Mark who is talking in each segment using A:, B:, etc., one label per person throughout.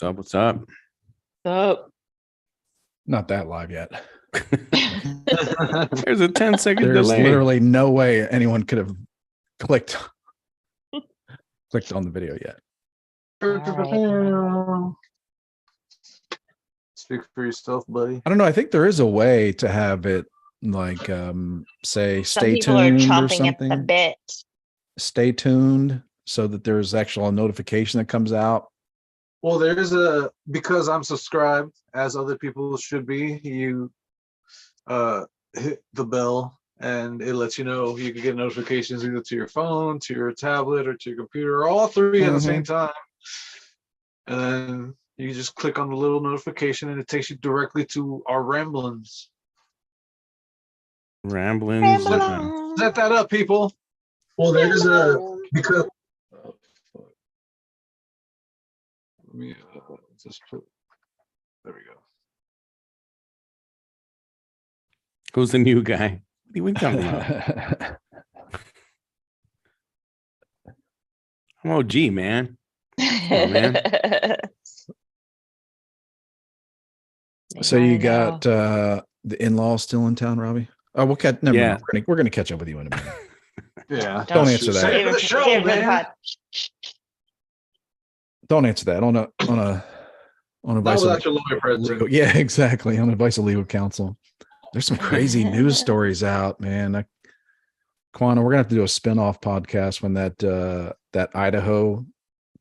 A: What's up?
B: Oh,
C: Not that live yet.
A: There's a 10-second
C: There's
A: delay.
C: literally no way anyone could have clicked on the video yet.
D: Speak for yourself, buddy.
C: I don't know. I think there is a way to have it like say
B: some
C: stay
B: people are
C: tuned or
B: chomping at the
C: something.
B: bit.
C: Stay tuned so that there's actual notification that comes out.
D: Well, because I'm subscribed, as other people should be, you hit the bell and it lets you know you can get notifications either to your phone, to your tablet, or to your computer, or all three at the same time. And then you just click on the little notification and it takes you directly to our ramblings.
A: Ramblings.
D: Set that up, people. Well, because let me just put, there we go.
A: Who's the new guy? What are we talking about? I'm OG, man. Oh, man.
C: So you got the in-laws still in town, Robbie? Oh, we'll catch. Never
A: Yeah.
C: mind. We're gonna catch up with you in a minute.
D: Yeah.
C: Don't answer that.
D: Save the show, man.
C: Don't answer that on a
D: Not
C: advice.
D: without your lawyer present.
C: Yeah, exactly. On advice of legal counsel. There's some crazy news stories out, man. Quana, we're gonna have to do a spin-off podcast when that Idaho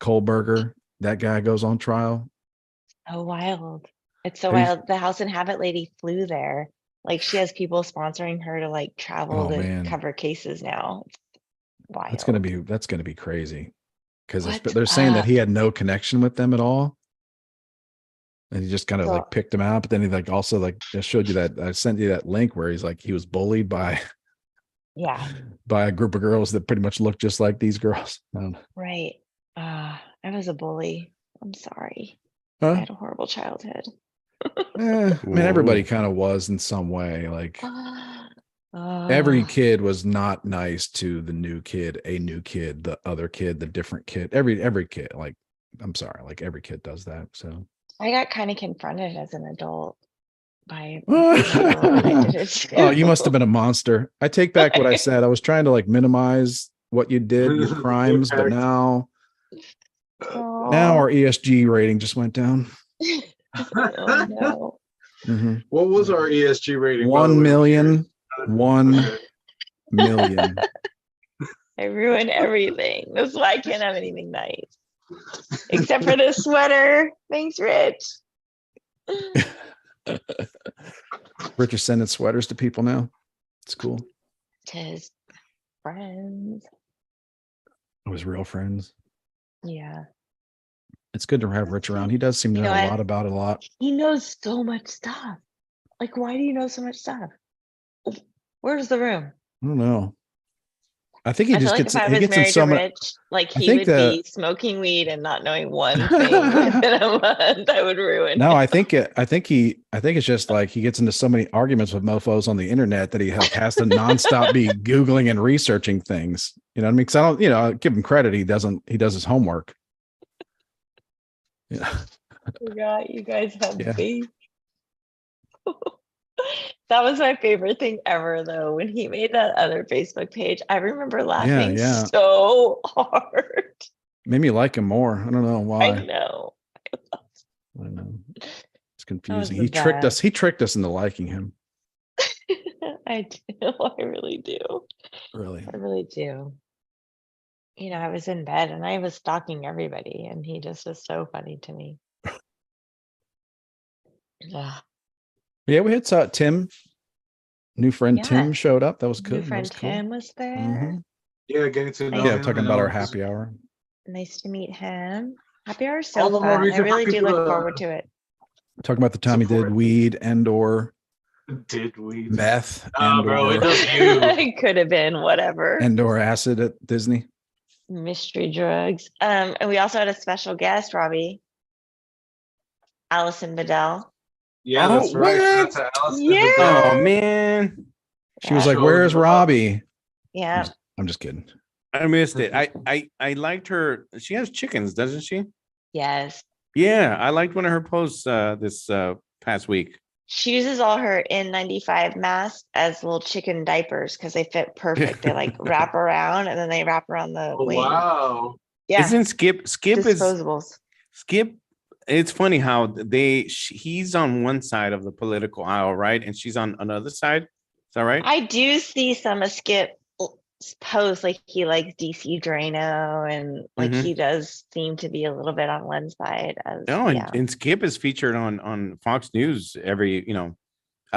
C: Kohlberger, that guy goes on trial.
B: Oh, wild. It's so
C: Have you-
B: wild. The House and Habit lady flew there. Like she has people sponsoring her to like travel
C: Oh,
B: to
C: man.
B: cover cases now. It's wild.
C: That's gonna be crazy. Because
B: What
C: they're saying that
B: up?
C: he had no connection with them at all. And he just kind of
B: So-
C: like picked them out. But then he like also like just showed you that I sent you that link where he's like he was bullied by
B: Yeah,
C: a group of girls that pretty much look just like these girls. I don't know.
B: right. I was a bully. I'm sorry.
C: Huh?
B: I had a horrible childhood.
C: I mean, everybody
A: Whoa.
C: kind of was in some way. Like
B: Oh,
C: every kid was not nice to the new kid, the other kid, the different kid. Every kid. Like, I'm sorry, like every kid does that. So
B: I got kind of confronted as an adult by
C: Oh,
B: people, and I did it
C: oh, you must have
B: too.
C: been a monster. I take back what I said. I was trying to like minimize what you did, your crimes, but now
B: Oh,
C: our ESG rating just went down.
B: oh no.
C: Mhm.
D: What was our ESG rating? by the
C: 1
D: way?
C: million. 1 million.
B: I ruin everything. That's why I can't have anything nice. Except for this sweater. Thanks, Rich.
C: Rich is sending sweaters to people now. It's cool.
B: To his friends.
C: It was real friends.
B: Yeah.
C: It's good to have Rich around. He does seem to
B: You
C: know
B: know
C: a
B: what?
C: lot about a lot.
B: He knows so much stuff. Like, why do you know so much stuff? Where's the room?
C: I don't know. I think he
B: I feel
C: just
B: like
C: gets
B: if I
C: he
B: was
C: gets in
B: married to
C: so much.
B: Rich, like
C: I
B: he
C: think
B: would
C: that-
B: be smoking weed and not knowing one thing within a month. I would ruin
C: No,
B: him.
C: I think it's just like he gets into so many arguments with mofos on the internet that he has to nonstop be Googling and researching things. You know what I mean? Because I don't, I give him credit. He does his homework. Yeah.
B: Forgot you guys have
C: Yeah.
B: beef. That was my favorite thing ever, though. When he made that other Facebook page, I remember laughing
C: yeah.
B: so hard.
C: Made me like him more. I don't know why.
B: I know.
C: I don't know. It's
B: was
C: confusing.
B: the
C: He tricked us.
B: best.
C: He tricked us into liking him.
B: I do. I really do.
C: Really.
B: I really do. I was in bed and I was stalking everybody, and he just was so funny to me. Ugh.
C: Yeah, we had saw Tim. New friend
B: Yeah.
C: Tim showed up. That was good.
B: Your
C: That
B: friend
C: was cool.
B: Tim was there.
C: Mhm.
D: Yeah, getting to know
C: Yeah,
D: him
C: talking
D: and
C: about our
D: all this.
C: happy hour.
B: Nice to meet him. Happy hour is
D: All
B: so
D: the more
B: fun. I
D: reason for
B: really do
D: people
B: look
D: to-
B: forward to it.
C: Talking about the time he did
D: Support.
C: weed and/or
D: Did we?
C: meth
D: Nah, bro, it
C: and/or
D: does you.
B: It could have been whatever.
C: and/or acid at Disney.
B: Mystery drugs. And we also had a special guest, Robbie. Allison Bedell.
D: Yeah,
A: Oh,
D: that's right. Shout out
A: what?
D: to Allison
B: Yeah.
D: Bedell.
A: Oh, man.
C: She was
B: Yeah.
C: like, "Where's Robbie?"
B: Yeah.
C: I'm just kidding.
A: I missed it. I liked her. She has chickens, doesn't she?
B: Yes.
A: Yeah, I liked one of her posts this past week.
B: She uses all her N95 masks as little chicken diapers because they fit perfect. They like wrap around and then they wrap around the
D: Oh,
B: wing.
D: wow.
B: Yeah,
A: Isn't Skip is
B: disposables.
A: Skip? It's funny how he's on one side of the political aisle, right? And she's on another side. Is that right?
B: I do see some of Skip posts like he likes DC Drano and like
A: Mhm.
B: he does seem to be a little bit on one side as
A: Oh,
B: yeah.
A: and Skip is featured on Fox News every, I don't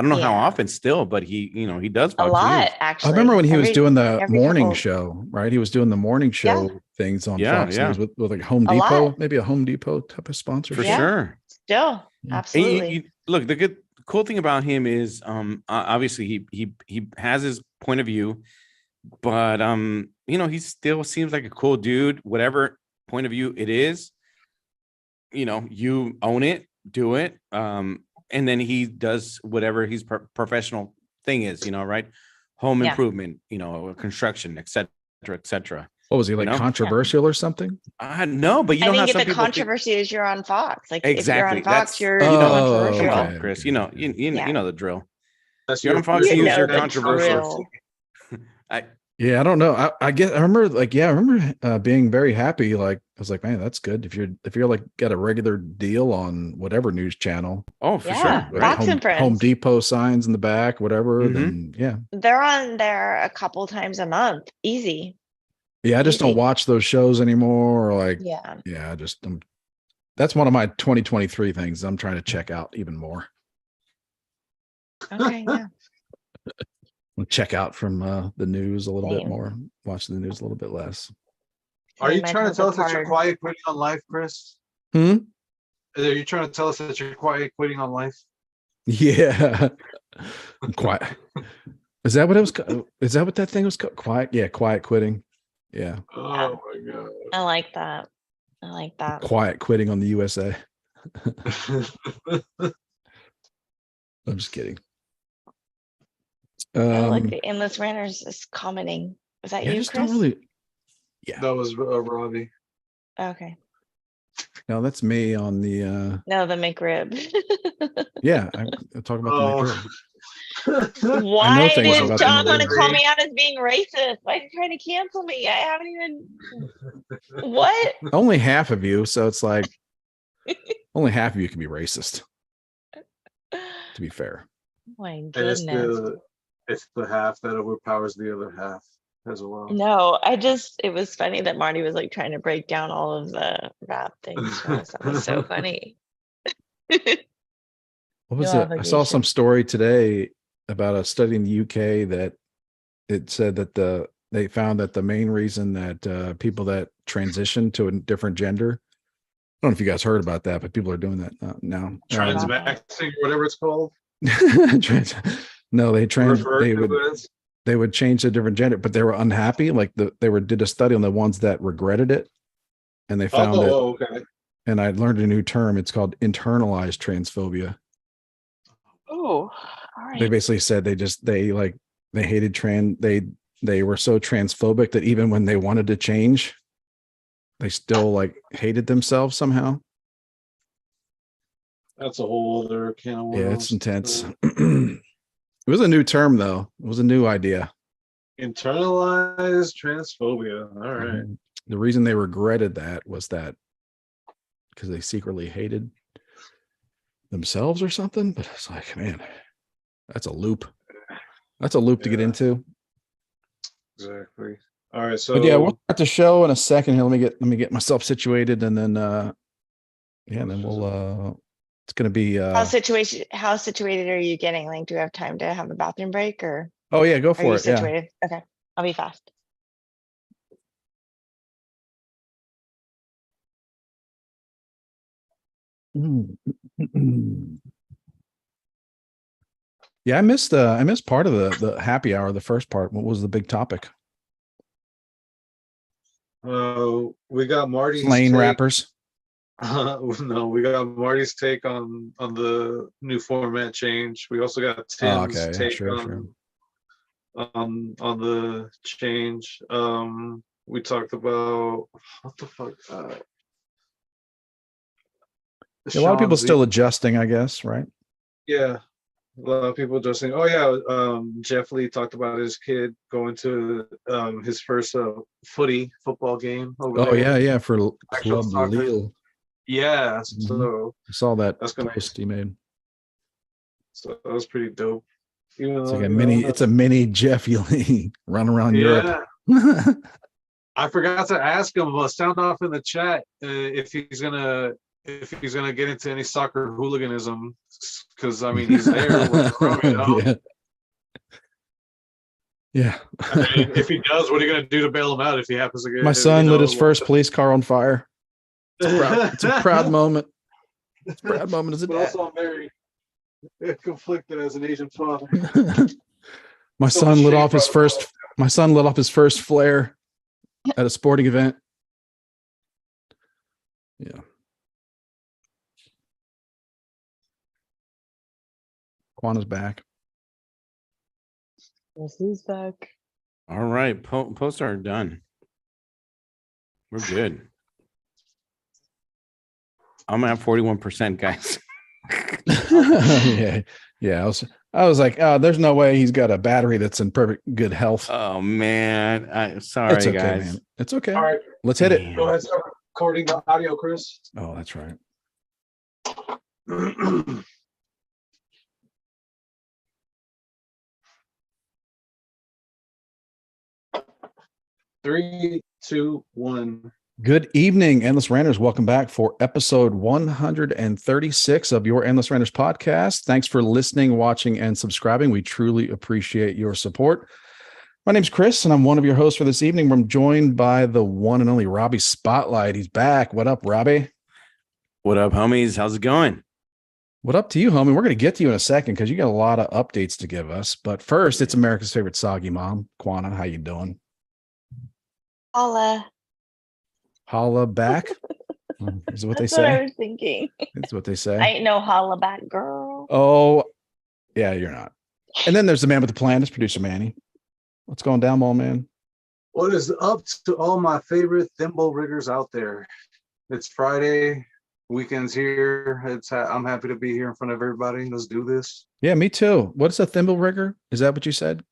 A: know how
B: Yeah.
A: often still, but he does
B: A
A: Fox
B: lot
A: News.
B: actually.
C: I remember when he was doing the
B: every
C: morning
B: couple-
C: show, right? He was doing the morning show things on
A: Yeah,
C: Fox
A: yeah.
C: News with like Home
B: A
C: Depot,
B: lot.
C: maybe a Home Depot type of sponsorship.
A: For
B: Yeah.
A: sure.
B: Still,
C: Yeah.
B: absolutely.
A: And look, the cool thing about him is obviously he has his point of view, but he still seems like a cool dude, whatever point of view it is. You own it, do it. And then he does whatever his professional thing is, right? Home
B: Yeah.
A: improvement, construction, et cetera.
C: What was he like, controversial or something?
A: No, but you
B: I
A: know how
B: think
A: some
B: the
A: people think,
B: controversy is you're on Fox. Like
A: exactly.
B: if you're on Fox,
A: That's
B: you're
A: come
B: controversial.
A: on,
C: okay,
A: Chris.
C: okay, okay.
B: Yeah.
A: You know the drill.
D: That's
A: You're
D: your
A: on Fox
B: You
A: News,
B: know
A: you're
B: the
A: controversial.
B: drill.
C: Yeah, I don't know. I remember being very happy. Like I was like, man, that's good. If you're like got a regular deal on whatever news channel,
A: Oh, for
B: Yeah,
A: sure.
C: with
A: Right.
B: Fox and Friends.
C: Home Depot signs in the back, whatever,
A: Mhm.
C: then yeah.
B: They're on there a couple times a month. Easy.
C: Yeah, I just don't
B: Easy.
C: watch those shows anymore. Or like,
B: Yeah.
C: yeah, that's one of my 2023 things I'm trying to check out even more.
B: Okay. Yeah.
C: I'll check out from the news a little bit
B: Same.
C: more, watch the news a little bit less.
D: Are you
B: My
D: trying to
B: toes
D: tell
B: are
D: us that you're
B: hard.
D: quiet quitting on life, Chris?
C: Hmm?
D: Are you trying to tell us that you're quiet quitting on life?
C: Yeah. Quiet. Is that what it was? Is that what that thing was called? Quiet. Yeah. Quiet quitting. Yeah.
D: Oh my god.
B: I like that. I like that.
C: Quiet quitting on the USA. I'm just kidding.
B: Oh, look, the endless ranters is commenting. Was that
C: Yeah, I
B: you,
C: just
B: Chris?
C: don't really. Yeah.
D: That was Robbie.
B: Okay.
C: No, that's me on the.
B: No, the McRib.
C: Yeah, I talk about the McRib.
B: Why
C: things
B: did
C: about the
B: John want to
C: McRib.
B: call me out as being racist? Why are you trying to cancel me? I haven't even. What?
C: Only half of you, so it's like only half of you can be racist. To be fair.
B: My
D: And
B: goodness.
D: it's the half that overpowers the other half as well.
B: No, it was funny that Marty was like trying to break down all of the rap things for us. That was so funny.
C: What was
B: No
C: it? I saw some
B: obligation.
C: story today about a study in the UK that it said that they found that the main reason that people that transition to a different gender, I don't know if you guys heard about that, but people are doing that now.
D: Transvaxing, whatever it's called.
C: No,
D: Referred
C: they
D: to
C: would
D: as.
C: they would change to a different gender, but they were unhappy. Like did a study on the ones that regretted it, and they found that.
D: Oh, okay.
C: And I learned a new term. It's called internalized transphobia.
B: Oh, all right.
C: They basically said they hated they were so transphobic that even when they wanted to change, they still like hated themselves somehow.
D: That's a whole other can of worms.
C: Yeah, it's intense. It was a new term though. It was a new idea.
D: Internalized transphobia. All right.
C: The reason they regretted that was that because they secretly hated themselves or something. But it's like, man, that's a loop. That's a loop to get into.
D: Exactly. All right. So
C: But yeah, we'll start the show in a second here. Let me get myself situated, and then then we'll it's gonna be
B: How situated are you getting? Like, do you have time to have a bathroom break or
C: oh yeah, go
B: are you
C: for it. Yeah.
B: situated? Okay, I'll be fast.
C: Yeah, I missed part of the happy hour, the first part. What was the big topic?
D: we got Marty's
C: Slain
D: take.
C: rappers.
D: No, we got Marty's take on the new format change. We also got Tim's take
C: Sure.
D: on the change. We talked about what the fuck.
C: A lot of people
D: Sean Z.
C: still adjusting, I guess, right?
D: Yeah. A lot of people just saying, oh yeah, Jeff Lee talked about his kid going to his first football game over
C: Oh
D: there.
C: yeah, for
D: Actual
C: Club
D: soccer.
C: Lille.
D: Yeah,
C: Mhm.
D: so
C: I saw that
D: that's gonna
C: post he made.
D: so that was pretty dope. Even
C: It's
D: though,
C: like it's a mini Jeff Lee run around
D: yeah.
C: Europe.
D: I forgot to ask him. Sound off in the chat if he's gonna get into any soccer hooliganism, because I mean he's there with the room,
C: Yeah. Yeah.
D: I mean, if he does, what are you gonna do to bail him out if he happens to get?
C: My son lit his first police car on fire. It's a proud moment. It's a proud moment as a
D: But
C: dad.
D: also, I'm very conflicted as an Asian father.
C: My
D: So
C: son
D: much
C: lit
D: shame
C: off his
D: brought
C: first. My son lit off his first flare at a sporting event. Yeah. Quana's back.
B: Yes, he's back.
A: All right, posts are done. We're good. I'm at 41%, guys.
C: Yeah. I was like, oh, there's no way he's got a battery that's in perfect good health.
A: Oh man,
C: It's
A: sorry,
C: okay,
A: guys.
C: man. It's okay.
D: All right,
C: Let's hit it.
A: Man.
D: go ahead, start recording the audio, Chris.
C: Oh, that's right.
D: 3, 2, 1.
C: Good evening, Endless Ranters. Welcome back for episode 136 of your Endless Ranters podcast. Thanks for listening, watching, and subscribing. We truly appreciate your support. My name's Chris, and I'm one of your hosts for this evening. I'm joined by the one and only Robbie Spotlight. He's back. What up, Robbie?
A: What up, homies? How's it going?
C: What up to you, homie? We're going to get to you in a second because you got a lot of updates to give us. But first, it's America's favorite soggy mom, Quana. How you doing?
B: Holla.
C: Holla back. Is what they
B: That's what I
C: say?
B: was thinking.
C: That's what they say.
B: I ain't no holla back girl.
C: Oh, yeah, you're not. And then there's the man with the plan. It's producer Manny. What's going down, ball man?
D: What is up to all my favorite thimble riggers out there? It's Friday, weekend's here. I'm happy to be here in front of everybody. Let's do this.
C: Yeah, me too. What's a thimble rigger? Is that what you said?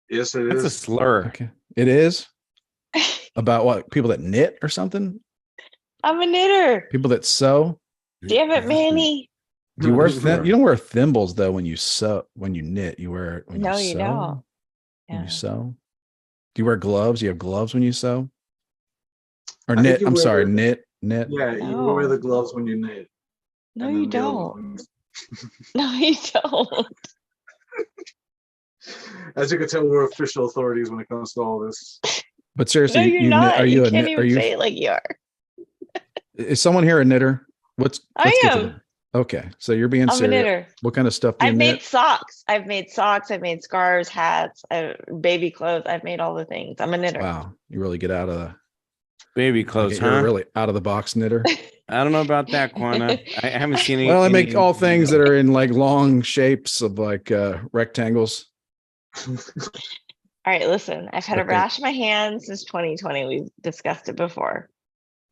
D: Yes, it
A: That's a
D: is.
A: slur.
C: Okay. It is? About what? People that knit or something?
B: I'm a knitter.
C: People that sew?
B: Damn it, Manny.
C: Do you wear you don't wear thimbles though when you sew, when you knit. You wear it when
B: No,
C: you
B: you
C: sew.
B: don't.
C: When
B: Yeah.
C: you sew. Do you wear gloves? You have gloves when you sew? Or
D: I think
C: knit.
D: you
C: I'm
D: wear-
C: sorry, knit.
D: Yeah, you
B: No.
D: wear the gloves when you knit.
B: No,
D: and
B: you
D: then the other
B: don't.
D: ones-
B: No, you don't.
D: As you can tell, we're official authorities when it comes to all this.
C: But seriously,
B: No, you're
C: you knit,
B: not.
C: are
B: You
C: you a
B: can't
C: knit?
B: even
C: Are you
B: say it like you are.
C: is someone here a knitter? Let's
B: I
C: get to
B: am.
C: them. Okay, so you're being
B: I'm a
C: serious.
B: knitter.
C: What kind of stuff do you
B: I've made
C: knit?
B: socks. I've made scarves, hats, baby clothes. I've made all the things. I'm a knitter.
C: Wow, you really get out of the
A: Baby clothes,
C: you're a
A: huh?
C: really out of the box knitter.
A: I don't know about that, Quana. I haven't seen any.
C: Well, I make all things that are in like long shapes of like rectangles.
B: All right, listen. I've had a
C: Okay.
B: rash in my hands since 2020. We've discussed it before.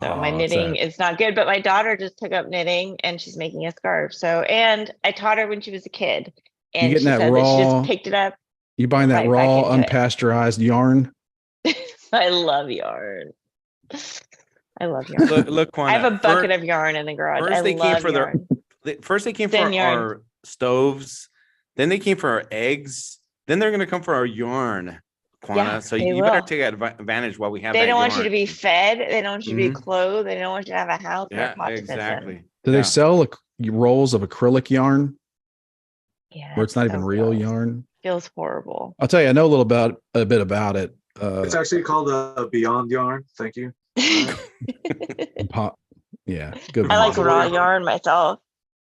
B: So my
C: Oh, it's
B: knitting is not good, but my daughter just took up knitting and she's making a scarf. So, and I taught her when she was a kid, and
C: getting
B: she
C: that
B: said that she
C: raw-
B: just picked it up.
C: You buying that
B: Right back
C: raw,
B: into it.
C: unpasteurized yarn?
B: I love yarn. I love yarn.
A: Look, Quana.
B: I have a bucket of yarn in the garage.
A: First
B: I
A: they came
B: love
A: for
B: yarn.
A: First they came
B: Thin
A: for
B: yarn.
A: our stoves. Then they came for our eggs. Then they're gonna come for our yarn, Quana.
B: Yeah,
A: So
B: they
A: you better
B: will.
A: take advantage while we have.
B: They
A: that
B: don't want you to
A: yarn.
B: be fed. They don't want you to be
A: Mhm.
B: clothed. They don't want you to have a house. or a
A: Yeah,
B: pot to piss in.
A: exactly.
C: Do
A: Yeah.
C: they sell rolls of acrylic yarn
B: Yeah,
C: where it's not even
B: so
C: real
B: gross.
C: yarn?
B: Feels horrible.
C: I'll tell you, I know a bit about it.
D: It's actually called a Beyond Yarn. Thank you.
C: Yeah, good
B: I
C: one.
B: like raw yarn myself.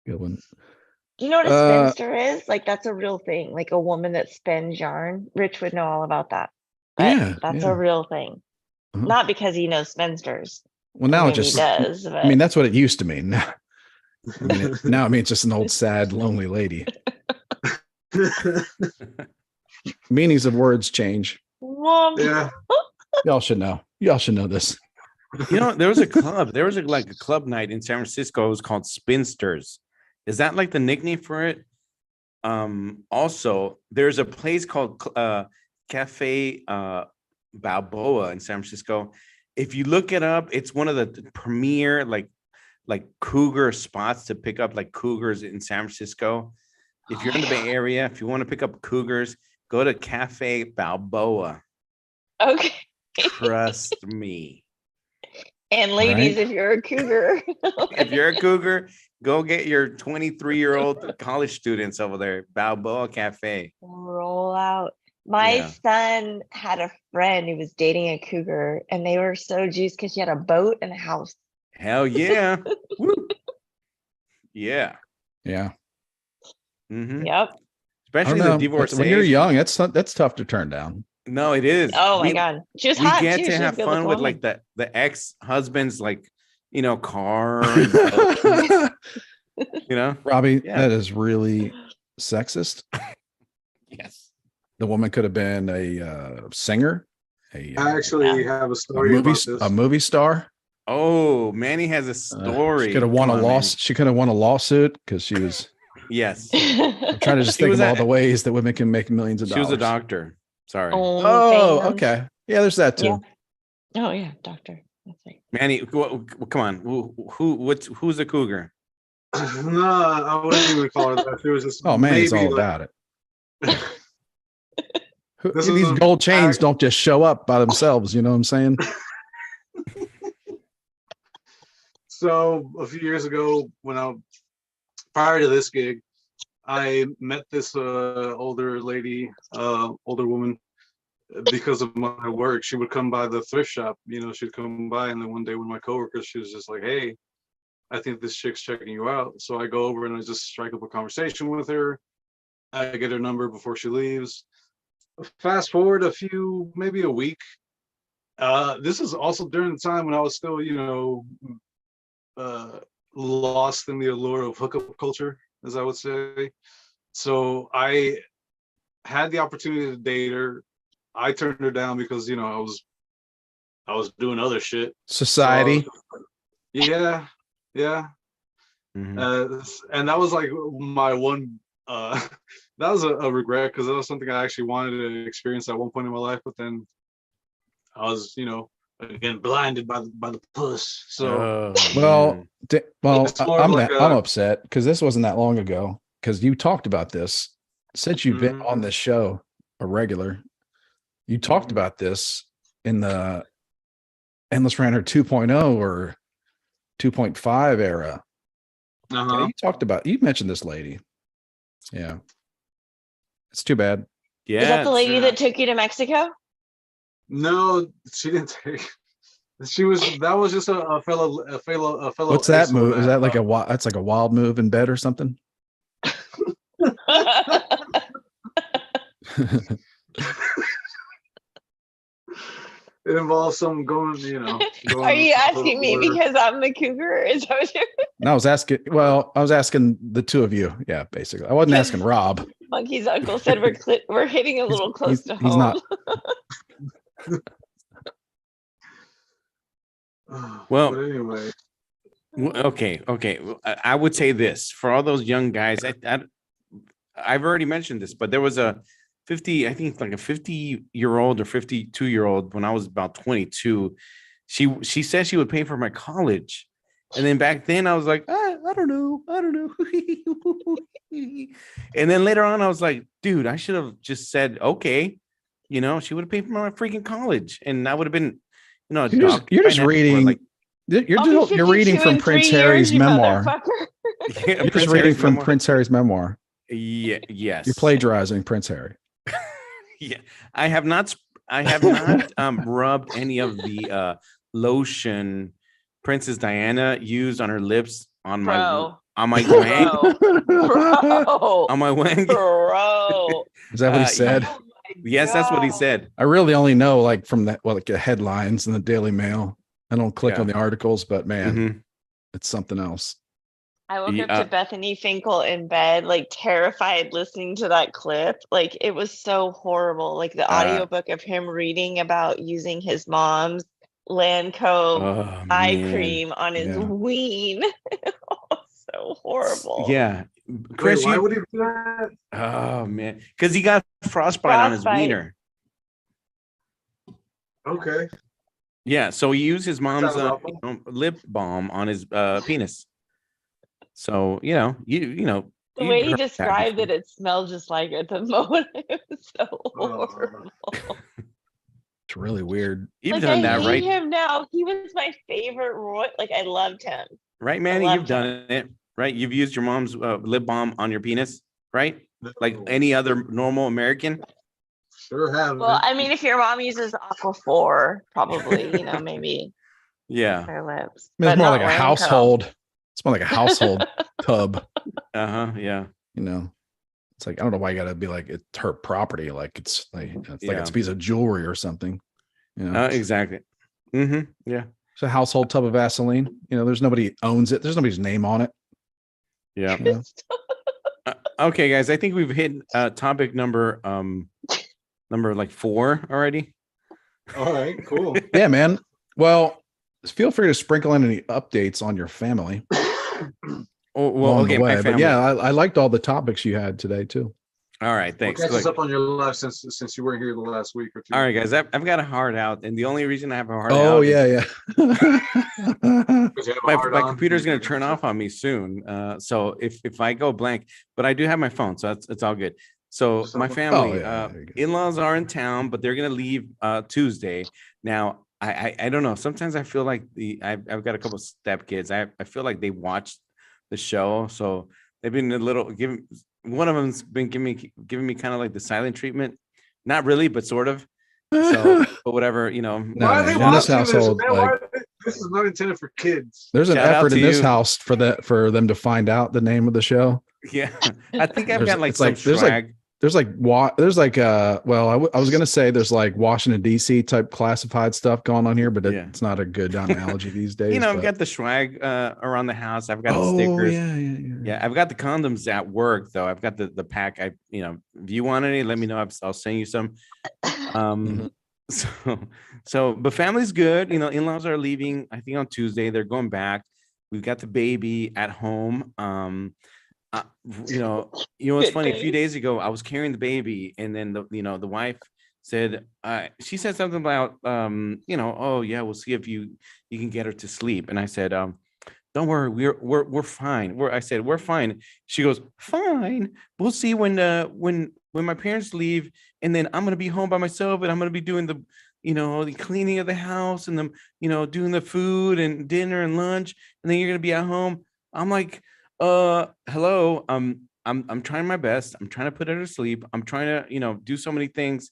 C: Good one.
B: Do you know what a
C: Uh,
B: spinster is? Like that's a real thing. Like a woman that spins yarn. Rich would know all about that. But
C: Yeah,
B: that's
C: yeah.
B: a real thing.
C: Uh-huh.
B: Not because he knows spinsters.
C: Well, now
B: I
C: it
B: mean,
C: just.
B: he does. But
C: I mean, that's what it used to mean. Now it means just an old, sad, lonely lady. Meanings of words change.
B: Mom,
D: Yeah.
C: Y'all should know. Y'all should know this.
A: There was a club. There was like a club night in San Francisco. It was called Spinsters. Is that like the nickname for it? Also, there's a place called Cafe Balboa in San Francisco. If you look it up, it's one of the premier like cougar spots to pick up like cougars in San Francisco. If you're in the Bay Area, if you want to pick up cougars, go to Cafe Balboa.
B: Okay.
A: Trust me.
B: And ladies,
C: Right.
B: if you're a cougar,
A: If you're a cougar, go get your 23-year-old college students over there. Balboa Cafe.
B: roll out. My
A: Yeah.
B: son had a friend who was dating a cougar, and they were so juiced because she had a boat and a house.
A: Hell yeah. Woo. Yeah.
C: Yeah.
A: Mhm.
B: Yep.
C: I
A: Especially
C: don't
A: the
C: know.
A: divorce.
C: When you're young, that's tough to turn down.
A: No, it is.
B: Oh my
A: We-
B: God. She was
A: We
B: hot
A: get
B: too.
A: to
B: She was
A: have
B: a good
A: fun
B: looking
A: with
B: woman.
A: like the ex-husband's like, car and boat,
C: Robbie,
A: Yeah.
C: that is really sexist.
A: Yes.
C: The woman could have been a singer,
D: I
C: a
D: actually have a story about this.
C: movie star.
A: Oh, Manny has a story.
C: She could have won
A: Come
C: a
A: on, Manny.
C: She could have won a lawsuit because she was.
A: Yes.
C: I'm trying to just
A: She
C: think
A: was
C: of all
A: a-
C: the ways that women can make millions of
A: She
C: dollars.
A: was a doctor. Sorry.
C: Oh,
B: OnlyFans.
C: okay. Yeah, there's that too.
B: Yeah. Oh yeah, doctor. That's right.
A: Manny, come on. Who's a cougar?
D: No, I wouldn't even call her that. She was just
C: Oh man, it's
D: maybe
C: all
D: like-
C: about it.
D: This
C: These
D: is
C: gold chains
D: I-
C: don't just show up by themselves. You know what I'm saying?
D: So a few years ago, prior to this gig, I met this older lady, older woman, because of my work. She would come by the thrift shop. She'd come by, and then one day with my coworkers, she was just like, "Hey, I think this chick's checking you out." So I go over and I just strike up a conversation with her. I get her number before she leaves. Fast forward maybe a week. This is also during the time when I was still, lost in the allure of hookup culture, as I would say. So I had the opportunity to date her. I turned her down because I was doing other shit.
C: Society.
D: Yeah.
A: Mhm.
D: And that was like my one. That was a regret because that was something I actually wanted to experience at one point in my life, but then I was, again blinded by the puss. So
C: Well,
D: It's more of
C: I'm
D: like
C: I'm upset because this wasn't that long ago. Because you talked about this since you've been
D: Mhm.
C: on this show, a regular. You talked
D: Mhm.
C: about this in the Endless Ranter 2.0 or 2.5 era. Yeah,
D: uh-huh.
C: you mentioned this lady. Yeah. It's too bad.
A: Yeah.
B: Is that the lady
A: it's,
B: that took you to Mexico?
D: No, she didn't take. That was just a fellow.
C: What's that
D: asshole
C: move? Is that like
D: uh,
C: that's like a wild move in bed or something?
D: It involves some going.
B: Are you asking me
D: border.
B: because I'm the cougar? Is that what you're
C: And I was asking the two of you. Yeah, basically. I wasn't asking Rob.
B: Monkey's uncle said we're hitting a little close to home.
C: He's not.
A: Well-
D: But anyway,
A: Okay. I would say this for all those young guys. I've already mentioned this, but there was a 50-year-old or 52-year-old when I was about 22. She said she would pay for my college, and then back then I was like, I don't know. And then later on, I was like, dude, I should have just said okay. She would have paid for my freaking college, and I would have been, a doctor
C: You're just
A: by now, or,
C: reading.
A: like,
C: You're reading from Prince Harry's memoir. You're just reading from Prince Harry's memoir.
A: Yes.
C: You're plagiarizing Prince Harry.
A: Yeah, I have not rubbed any of the lotion Princess Diana used on her lips on my
B: Bro.
A: wang
B: Bro.
A: on my wang.
B: Bro.
C: Is that what he
A: Uh,
C: said?
B: Oh my
A: Yes, that's what he
B: God.
A: said.
C: I really only know like from the headlines in the Daily Mail. I don't click
A: Yeah.
C: on the articles, but man,
A: Mhm.
C: it's something else.
B: I woke up
A: Yeah.
B: to Bethany Finkel in bed, like terrified listening to that clip. Like it was so horrible. Like the audiobook of him reading about using his mom's Lanco
A: Oh
B: eye
A: man.
B: cream on his
C: Yeah.
B: ween. So horrible.
A: Yeah.
D: Wait,
A: Chris,
D: why
A: you
D: would he do that?
A: oh man. Because he got frostbite on his
B: Frostbite.
A: wiener.
D: Okay.
A: Yeah, so he used his mom's
D: Sounds awful.
A: lip balm on his penis. So you know
B: The
A: you've
B: way he
A: heard that
B: described
A: before.
B: it smelled just like it at the moment. It was so
D: Oh.
B: horrible.
C: It's really weird.
A: You've
B: Like,
A: done
B: I
A: that,
B: hate
A: right?
B: him now. He was my favorite Roy. Like, I loved him.
A: Right, Manny?
B: loved
A: You've done it, right? You've used your mom's lip balm on your penis, right? Like
D: No.
A: any other normal American.
D: Sure have.
B: Well, I mean, if your mom uses Aqua 4, probably, maybe
A: Yeah.
B: their lips.
C: I mean,
B: But
C: it's more
B: not
C: like a
B: Lanco.
C: household. It's more like a household tub.
A: Yeah.
C: It's like I don't know why you got to be like it's her property. Like it's like it's
A: Yeah.
C: a piece of jewelry or something.
A: Exactly. Yeah.
C: It's a household tub of Vaseline. There's nobody owns it. There's nobody's name on it.
A: Yeah.
C: you know?
A: Okay, guys. I think we've hit topic number like 4 already.
D: All right, cool.
C: Yeah, man. Well, feel free to sprinkle in any updates on your family.
A: Oh, well,
C: along
A: okay,
C: the
A: my
C: way. But
A: family.
C: yeah, I liked all the topics you had today too.
A: All right,
D: We'll
A: thanks.
D: catch
A: Good.
D: us up on your life since you weren't here the last week or two.
A: All right, guys. I've got a heart out, and the only reason I have a heart
C: Oh
A: out
C: yeah,
A: is
C: yeah.
D: 'Cause you have a
A: my
D: hard on.
A: computer's going to turn off on me soon. So if I go blank, but I do have my phone, so it's all good. So my family,
C: yeah, there you go.
A: in-laws are in town, but they're going to leave Tuesday. Now I don't know. Sometimes I feel like I've got a couple of stepkids. I feel like they watch the show, so they've been a little giving. One of them's been giving me kind of like the silent treatment. Not really, but sort of. So, but whatever,
C: No,
D: Why are they
C: in this
D: watching
C: household,
D: this? Man, why
C: like,
D: are this is not intended for kids.
C: there's an
A: Shout out
C: effort in
A: to
C: this
A: you.
C: house for them to find out the name of the show.
A: yeah. I think I've
C: There's-
A: got like
C: it's
A: some
C: like- there's like-
A: swag.
C: There's like I was gonna say there's like Washington DC type classified stuff going on here, but
A: Yeah.
C: it's not a good analogy these days.
A: I've
C: but-
A: got the swag around the house. I've got the
C: oh
A: stickers.
C: yeah.
A: Yeah, I've got the condoms at work though. I've got the pack. If you want any, let me know. I'll send you some.
C: Mhm.
A: But family's good. In-laws are leaving, I think on Tuesday. They're going back. We've got the baby at home. It's funny. A few days ago, I was carrying the baby, and then the wife said, she said something about, oh yeah, we'll see if you can get her to sleep. And I said, don't worry, we're fine. I said, we're fine. She goes, fine. We'll see when my parents leave, and then I'm gonna be home by myself, and I'm gonna be doing the cleaning of the house, and doing the food and dinner and lunch, and then you're gonna be at home. I'm like, hello. I'm trying my best. I'm trying to put her to sleep. I'm trying to, do so many things.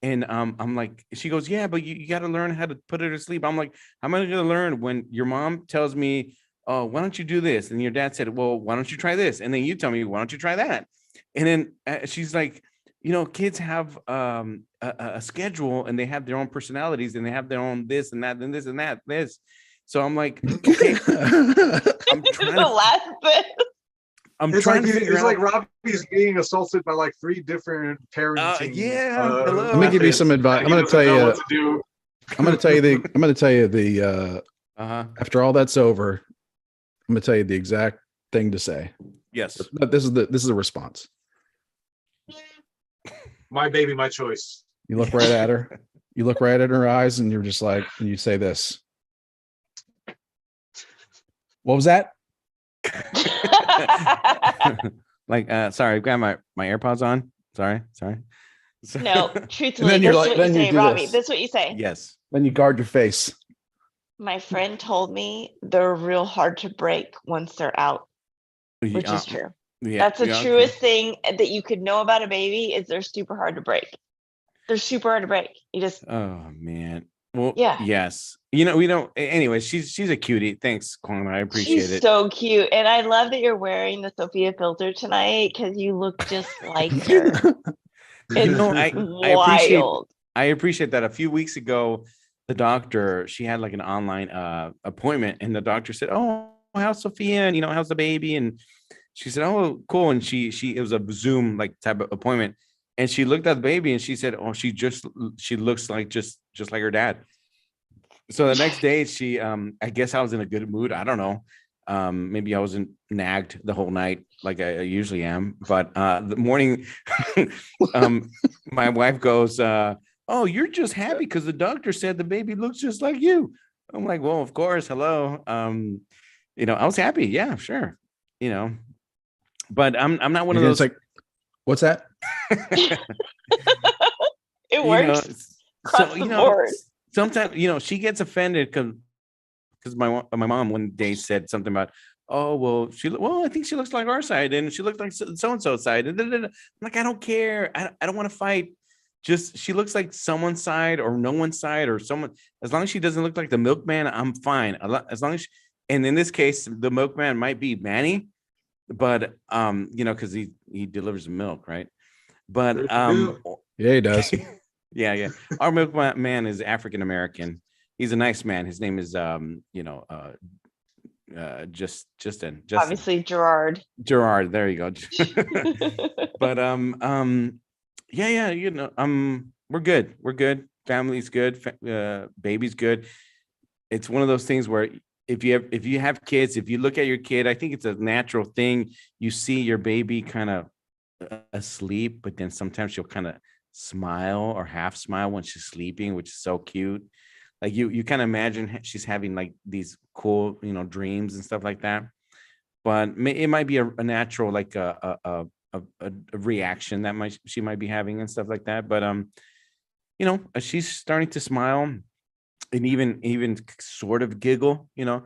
A: And I'm like, she goes, yeah, but you got to learn how to put her to sleep. I'm like, how am I going to learn when your mom tells me, oh, why don't you do this? And your dad said, well, why don't you try this? And then you tell me, why don't you try that? And then she's like, kids have a schedule, and they have their own personalities, and they have their own this and that and this and that this. So I'm like, okay, I'm trying
B: The
A: to,
B: last bit.
A: I'm trying to figure
D: it's
A: out.
D: like Robbie's being assaulted by like 3 different parenting.
A: Yeah, hello.
C: Let me give you some advice. I'm going to tell you.
D: what to do.
C: I'm going to tell you the. After all that's over, I'm going to tell you the exact thing to say.
A: Yes.
C: But this is a response.
D: My baby, my choice.
C: You look right at her. You look right at her eyes, and you're just like, and you say this. What was that?
A: Like, sorry, I've got my AirPods on. Sorry.
B: No, truthfully,
C: then you're
B: this
C: like-
B: is what
C: then
B: you
C: you
B: say,
C: do
B: Robbie.
C: this.
B: This is what you say.
A: Yes.
C: Then you guard your face.
B: My friend told me they're real hard to break once they're out, which is true.
A: Yeah,
B: That's the
A: yeah, okay.
B: truest thing that you could know about a baby is they're super hard to break. They're super hard to break. You just
A: Oh man. Well,
B: Yeah.
A: yes. We don't. Anyway, she's a cutie. Thanks, Kwame. I appreciate
B: she's
A: it.
B: so cute. And I love that you're wearing the Sophia filter tonight because you look just like her. It's wild.
A: I appreciate that. A few weeks ago, the doctor, she had like an online appointment, and the doctor said, "Oh, how's Sophia? And how's the baby?" And she said, "Oh, cool." And it was a Zoom like type of appointment, and she looked at the baby and she said, "Oh, she looks like just like her dad." So the next day she I guess I was in a good mood. I don't know. Maybe I wasn't nagged the whole night like I usually am. But the morning my wife goes, oh, you're just happy because the doctor said the baby looks just like you. I'm like, well, of course, hello. I was happy, yeah, sure. But I'm not one of those
C: It's like, what's that?
B: It works across the board.
A: Sometimes she gets offended because my mom one day said something about, oh well, I think she looks like our side and she looks like so and so side, and I'm like, I don't care, I don't want to fight, just she looks like someone's side or no one's side or someone, as long as she doesn't look like the milkman, I'm fine. As long as and in this case the milkman might be Manny, but because he delivers the milk, right? But
C: yeah, he does.
A: yeah, our milkman is African American. He's a nice man. His name is Justin.
B: Obviously Gerard.
A: There you go. But we're good. Family's good. Baby's good. It's one of those things where if you have kids, if you look at your kid, I think it's a natural thing. You see your baby kind of asleep, but then sometimes she'll kind of smile or half smile when she's sleeping, which is so cute. Like you kind of imagine she's having like these cool, dreams and stuff like that. But it might be a natural, like a reaction that she might be having and stuff like that. But she's starting to smile and even sort of giggle, and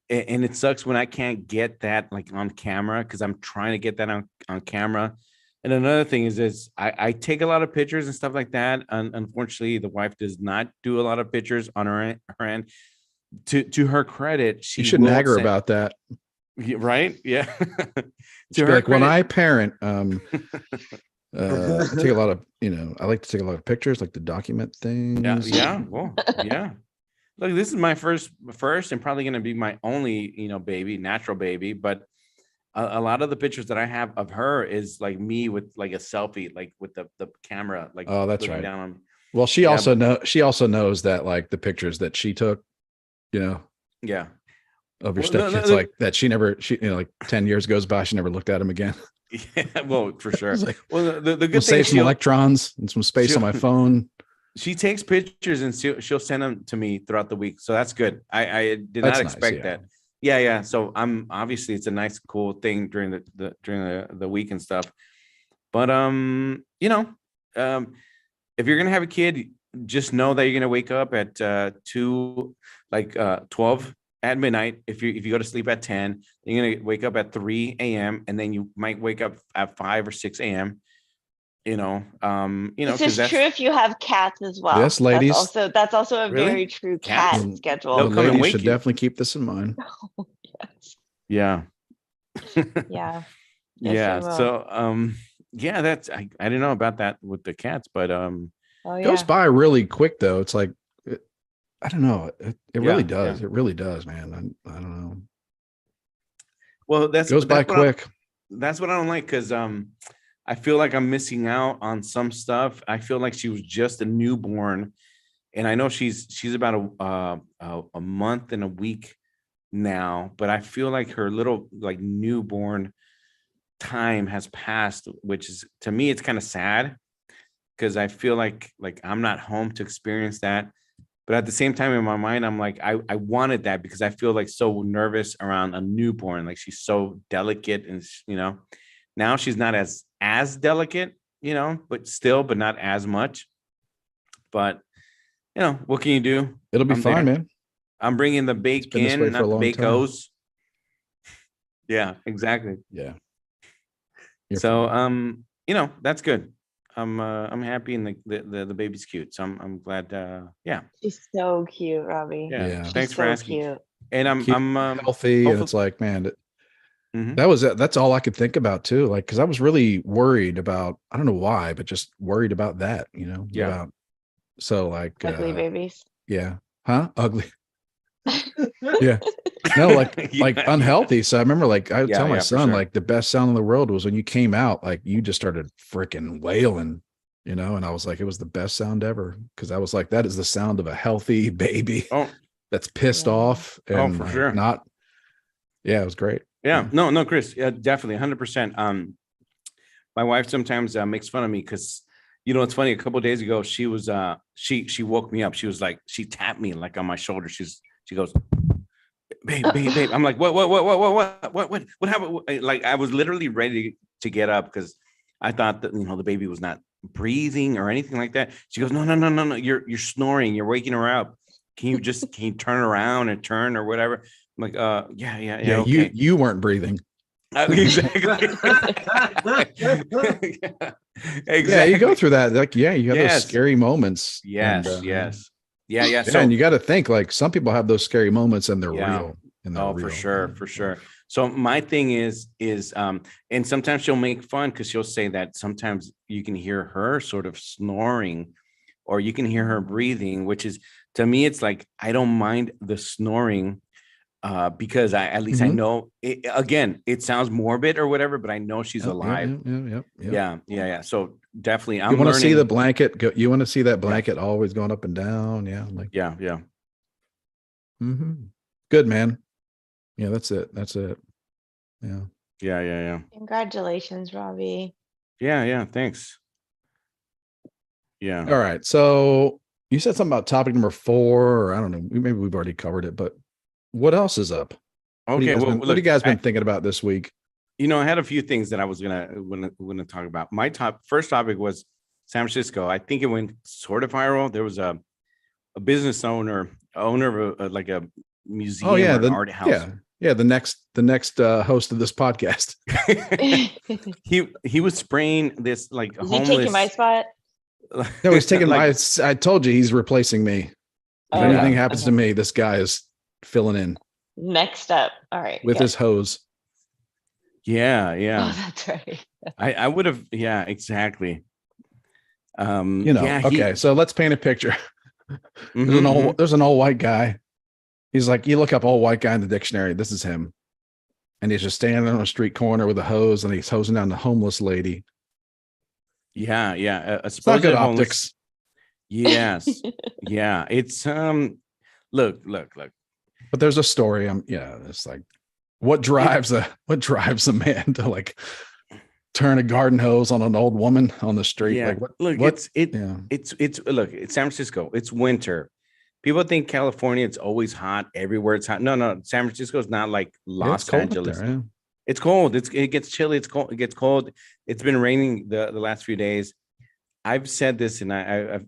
A: it sucks when I can't get that like on camera, because I'm trying to get that on camera. And another thing is I take a lot of pictures and stuff like that. And unfortunately, the wife does not do a lot of pictures on her end. To her credit,
C: you should nag her about that.
A: Right? Yeah.
C: To her like, credit, when I parent, take a lot of, I like to take a lot of pictures, like to document things.
A: Yeah. Well, yeah. Look, this is my first and probably going to be my only, baby, natural baby. But a lot of the pictures that I have of her is like me with like a selfie, like with the camera, like,
C: oh, that's right.
A: Down on,
C: well, she also knows that like the pictures that she took,
A: yeah,
C: of your stepkids, like that she like 10 years goes by, she never looked at them again.
A: Yeah, well, for sure.
C: Like,
A: well, the good
C: we'll
A: thing
C: save some electrons and some space on my phone.
A: She takes pictures and she'll send them to me throughout the week, so that's good. I did not expect that. Yeah. So I'm obviously it's a nice, cool thing during the week and stuff. But if you're gonna have a kid, just know that you're gonna wake up at 12 at midnight. If you go to sleep at 10, you're gonna wake up at 3 a.m. and then you might wake up at 5 or 6 a.m.
B: This is true if you have cats as well.
C: Yes, ladies.
B: That's also a
A: really?
B: Very true cat schedule.
C: The ladies should definitely keep this in mind.
B: Oh, yes.
A: Yeah.
B: Yeah.
A: Yeah. So that's I didn't know about that with the cats, but
C: goes by really quick though. It's like I don't know. It really does. Yeah. It really does, man. I don't know.
A: Well, goes
C: by quick.
A: That's what I don't like, because I feel like I'm missing out on some stuff. I feel like she was just a newborn, and I know she's about a month and a week now, but I feel like her little like newborn time has passed, which is, to me, it's kind of sad, because I feel like I'm not home to experience that. But at the same time, in my mind, I'm like, I wanted that, because I feel like so nervous around a newborn. Like, she's so delicate, and now she's not as delicate, but not as much. But what can you do?
C: It'll be fine, man.
A: I'm bringing the bacon, not the bacos. Yeah, exactly.
C: Yeah.
A: So that's good. I'm happy, and the baby's cute, so I'm glad. Yeah,
B: she's so cute, Robbie.
A: Yeah. Thanks for asking.
B: Cute.
A: And I'm
C: healthy, and it's like, man, that's all I could think about too. Like, because I was really worried about, I don't know why, but just worried about that.
A: Yeah.
C: So like
B: ugly babies.
C: Yeah. Huh? Ugly. Yeah. No, like unhealthy. So I remember, like, I would tell my son, like, the best sound in the world was when you came out, like, you just started freaking wailing, and I was like, it was the best sound ever, because I was like, that is the sound of a healthy baby.
A: Oh,
C: that's pissed
B: Yeah.
C: off and
A: for
C: like
A: sure.
C: not. Yeah, it was great.
A: Yeah, no, Chris, definitely 100%. My wife sometimes makes fun of me because, it's funny. A couple of days ago, she was she woke me up. She was like, she tapped me like on my shoulder. She goes, babe. I'm like, what happened? Like, I was literally ready to get up because I thought that the baby was not breathing or anything like that. She goes, no, you're snoring. You're waking her up. Can you turn around and turn or whatever? I'm like, yeah, okay.
C: You weren't breathing.
A: Exactly. Exactly.
C: Yeah, you go through that. Like, you have those
A: Yes.
C: scary moments.
A: Yes,
C: and,
A: yes. Yeah.
C: Yeah,
A: So
C: and you got to think like some people have those scary moments and they're
A: Yeah.
C: real. And they're
A: oh,
C: real.
A: for sure. So my thing is and sometimes she'll make fun because she'll say that sometimes you can hear her sort of snoring or you can hear her breathing, which is, to me, it's like, I don't mind the snoring because I at least I
C: Mhm.
A: know it, again, it sounds morbid or whatever, but I know she's
C: Yep,
A: alive.
C: Yep.
A: Yeah. So definitely,
C: You
A: I'm
C: want to see the
A: learning.
C: blanket go, you want to see that blanket always going up and down. Yeah. Like,
A: Yeah.
C: mhm. Good, man. Yeah, that's it. Yeah.
A: Yeah.
B: Congratulations, Robbie.
A: Yeah. Thanks. Yeah.
C: All right. So you said something about topic number 4, or I don't know. Maybe we've already covered it, but what else is up?
A: Okay. Well,
C: What have you guys been thinking about this week?
A: I had a few things that I was gonna talk about. My first topic was San Francisco. I think it went sort of viral. There was a business owner of like a museum
C: Oh yeah,
A: or an art house.
C: Yeah. The next host of this podcast.
A: He was spraying this like
B: Is
A: homeless.
B: he taking my spot?
C: No, he's taking
A: like,
C: I told you he's replacing me. If
B: Oh,
C: anything
B: yeah.
C: happens to
B: Okay.
C: me, this guy is filling in
B: Next up. All right.
C: with
B: good.
C: his hose.
A: Yeah.
B: Oh, that's right.
A: I would have. Yeah, exactly.
C: Okay, so let's paint a picture.
A: Mhm.
C: There's an old white guy. He's like, you look up old white guy in the dictionary. This is him. And he's just standing on a street corner with a hose and he's hosing down the homeless lady.
A: Yeah.
C: It's not good optics.
A: Yes. Yeah. It's look.
C: But there's a story. It's like what drives a man to like turn a garden hose on an old woman on the street?
A: Yeah.
C: Like what?
A: Look,
C: what?
A: it's look, it's San Francisco. It's winter. People think California, it's always hot. Everywhere it's hot. No. San Francisco is not like
C: It's
A: Los
C: cold up
A: Angeles.
C: there, yeah.
A: It's cold. It gets chilly. It's cold. It gets cold. It's been raining the last few days. I've said this, and I've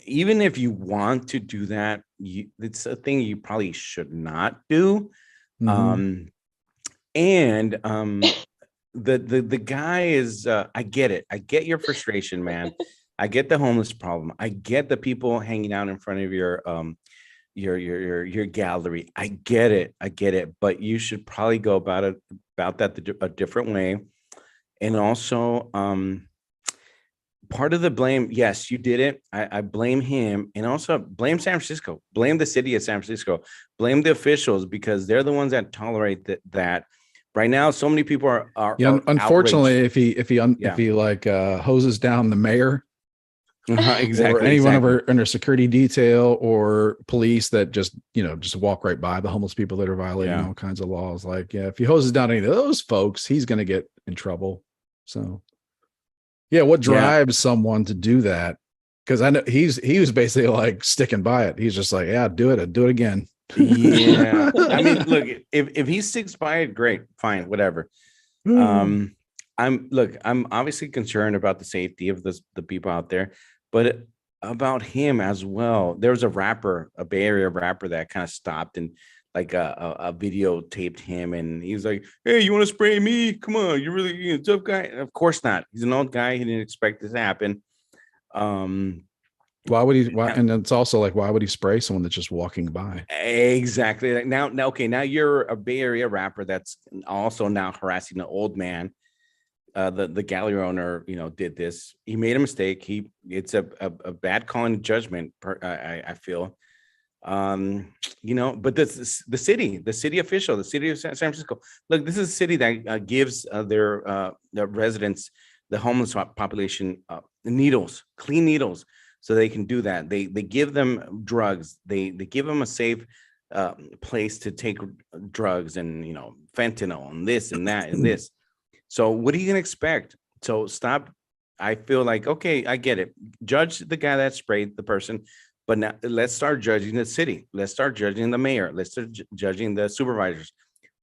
A: even if you want to do that, it's a thing you probably should not do.
C: Mhm.
A: The guy is I get it. I get your frustration, man. I get the homeless problem. I get the people hanging out in front of your gallery. I get it. But you should probably go about that a different way. And also, part of the blame, yes, you did it. I blame him, and also blame San Francisco. Blame the city of San Francisco. Blame the officials because they're the ones that tolerate that. Right now, so many people are
C: Unfortunately,
A: outraged.
C: if he like hoses down the mayor,
A: Exactly,
C: or anyone
A: exactly.
C: under security detail or police that just walk right by the homeless people that are violating all kinds of laws. Like, yeah, if he hoses down any of those folks, he's going to get in trouble. So, yeah, what drives someone to do that? Because I know he was basically like sticking by it. He's just like, yeah, do it. I'd do it again.
A: Yeah. I mean, look, if he sticks by it, great, fine, whatever. I'm obviously concerned about the safety of the people out there, but about him as well. There was a Bay Area rapper that kind of stopped and like a video taped him, and he was like, "Hey, you want to spray me? Come on, you're a tough guy." Of course not. He's an old guy. He didn't expect this to happen.
C: Why would he? And it's also like, why would he spray someone that's just walking by?
A: Exactly. Like now, okay, now you're a Bay Area rapper that's also now harassing an old man. The gallery owner, did this. He made a mistake. It's a bad call in judgment. I feel, but the city official, the city of San Francisco. Look, this is a city that gives their residents, the homeless population, clean needles, so they can do that. They give them drugs. They give them a safe place to take drugs and, fentanyl and this and that and this. So what are you going to expect? So stop. I feel like, okay, I get it. Judge the guy that sprayed the person, but now let's start judging the city. Let's start judging the mayor. Let's start judging the supervisors.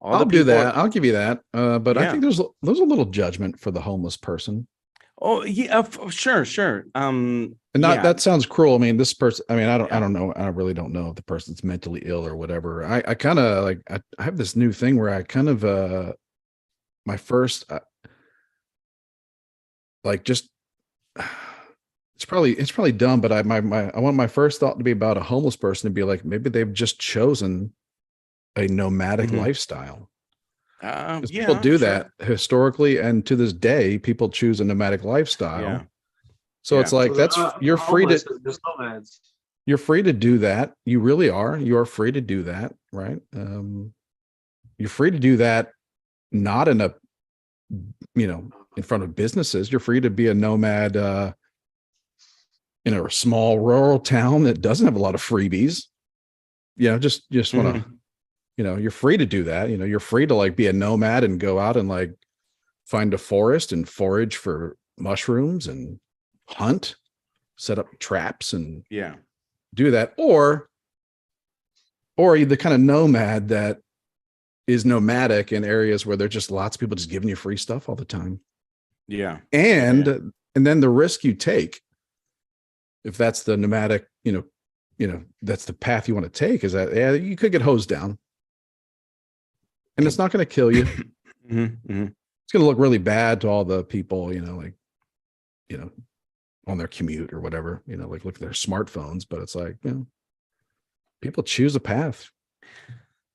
A: All
C: I'll
A: the
C: do
A: people.
C: that. I'll give you that. But I
A: Yeah.
C: think there's a little judgment for the homeless person.
A: Oh yeah, sure.
C: And not
A: Yeah.
C: that sounds cruel. I mean, this person, I mean, I
A: Yeah.
C: don't know. I really don't know if the person's mentally ill or whatever. I kind of like, I have this new thing where I kind of, my first, like just, it's probably dumb, but I want my first thought to be about a homeless person to be like, maybe they've just chosen a nomadic
A: Mhm.
C: lifestyle. Because
A: Yeah,
C: people do
A: sure.
C: that historically, and to this day, people choose a nomadic lifestyle.
A: Yeah.
C: So
A: Yeah.
C: it's like,
D: So they're
C: that's,
D: not
C: you're free to,
D: homeless, they're just nomads.
C: you're free to do that. You really are. You are free to do that, right? You're free to do that, not in a, in front of businesses. You're free to be a nomad in a small rural town that doesn't have a lot of freebies. Just want to,
A: Mhm.
C: you're free to do that. You're free to like be a nomad and go out and like find a forest and forage for mushrooms and hunt, set up traps and
A: Yeah.
C: do that. Or you're the kind of nomad that is nomadic in areas where there's just lots of people just giving you free stuff all the time.
A: Yeah.
C: And
A: Yeah.
C: and then the risk you take, if that's the nomadic, that's the path you want to take, is that you could get hosed down. And it's not going to kill you.
A: Mhm, mhm.
C: It's going to look really bad to all the people, on their commute or whatever, like look at their smartphones, but it's like, people choose a path.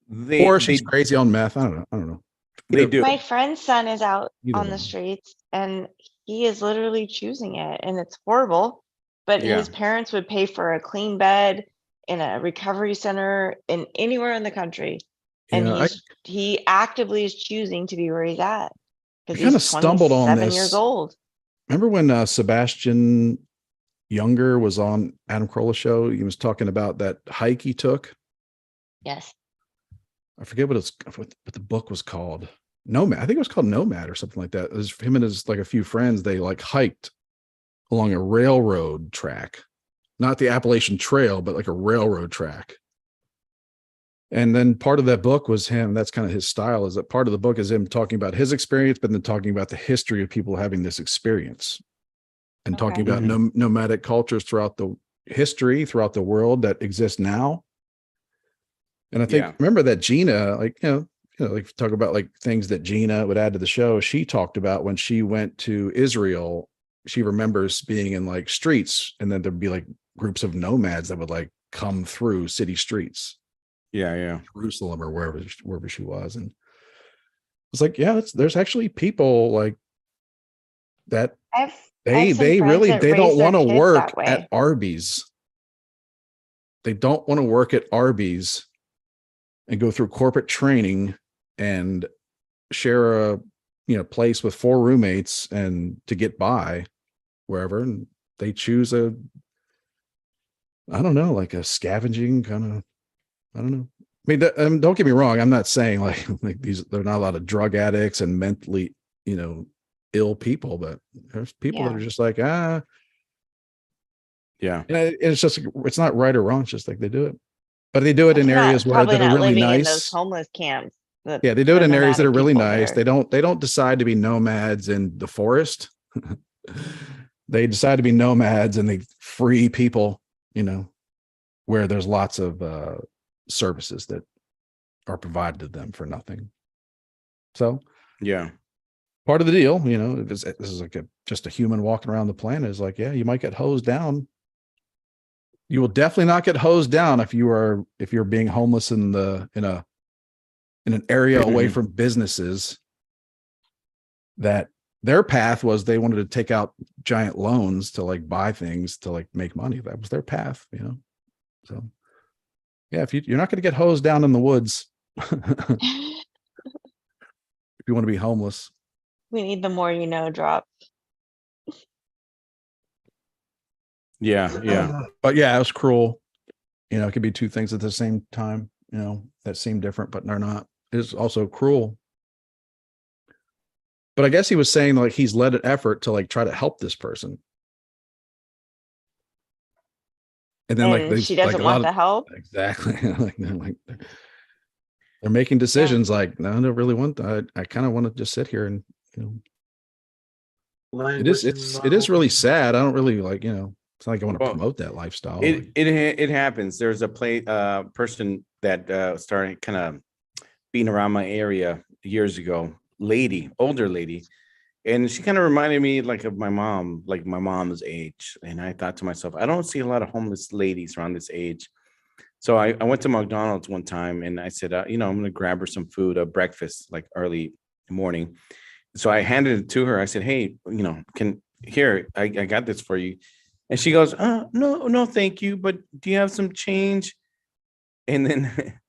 C: Or she's crazy on meth. I don't know.
A: They do.
B: My friend's son is out
C: Either
B: on the
C: one.
B: streets and he is literally choosing it, and it's horrible. But
A: Yeah.
B: his parents would pay for a clean bed in a recovery center in anywhere in the country. And
C: Yeah,
B: he actively is choosing to be where he's at
C: I
B: because
C: kind of
B: he's
C: stumbled on
B: 27 years
C: this.
B: old.
C: Remember when Sebastian Younger was on Adam Carolla's show? He was talking about that hike he took.
B: Yes.
C: I forget what the book was called. Nomad. I think it was called Nomad or something like that. It was him and his like a few friends. They like hiked along a railroad track, not the Appalachian Trail, but like a railroad track. And then part of that book was him. That's kind of his style, is that part of the book is him talking about his experience, but then talking about the history of people having this experience and talking about nomadic cultures throughout the history, throughout the world that exist now. And I think, remember that Gina, like, like talk about like things that Gina would add to the show. She talked about when she went to Israel, she remembers being in like streets, and then there'd be like groups of nomads that would like come through city streets.
A: Yeah.
C: Jerusalem or wherever she was. And it's like, there's actually people like that. They don't want to work at Arby's. They don't want to work at Arby's and go through corporate training and share a place with 4 roommates and to get by wherever. And they choose I don't know, like a scavenging kind of, I don't know. I mean, don't get me wrong. I'm not saying like there are not a lot of drug addicts and mentally, ill people, but there's people that are just like,
A: Yeah.
C: It's just, it's not right or wrong. It's just like they do it, but they do it in areas that are really nice.
B: In those homeless camps.
C: Yeah, they do it in areas that are really nice. They don't decide to be nomads in the forest. They decide to be nomads and they free people, where there's lots of services that are provided to them for nothing. So
A: Yeah.
C: part of the deal, if this is like just a human walking around the planet, is like, you might get hosed down. You will definitely not get hosed down if you're being homeless in an area away from businesses. That their path was they wanted to take out giant loans to like buy things to like make money. That was their path, So if you're not going to get hosed down in the woods, if you want to be homeless.
B: We need the more drop.
A: Yeah.
C: But it was cruel. It could be two things at the same time. that seem different, but they're not. It's also cruel. But I guess he was saying like he's led an effort to like try to help this person. And then like
B: she
C: these like
B: doesn't
C: a lot
B: want
C: of
B: the help.
C: exactly they're making decisions like, no, I don't really want that. I kind of want to just sit here and it is really sad. I don't really like, it's not like I want to promote that lifestyle.
A: It happens. There's a person that started kind of being around my area years ago, older lady. And she kind of reminded me like of my mom, like my mom's age. And I thought to myself, I don't see a lot of homeless ladies around this age. So I went to McDonald's one time and I said, I'm going to grab her some food, a breakfast, like early morning. So I handed it to her. I said, hey, I got this for you. And she goes, no, thank you. But do you have some change? And then,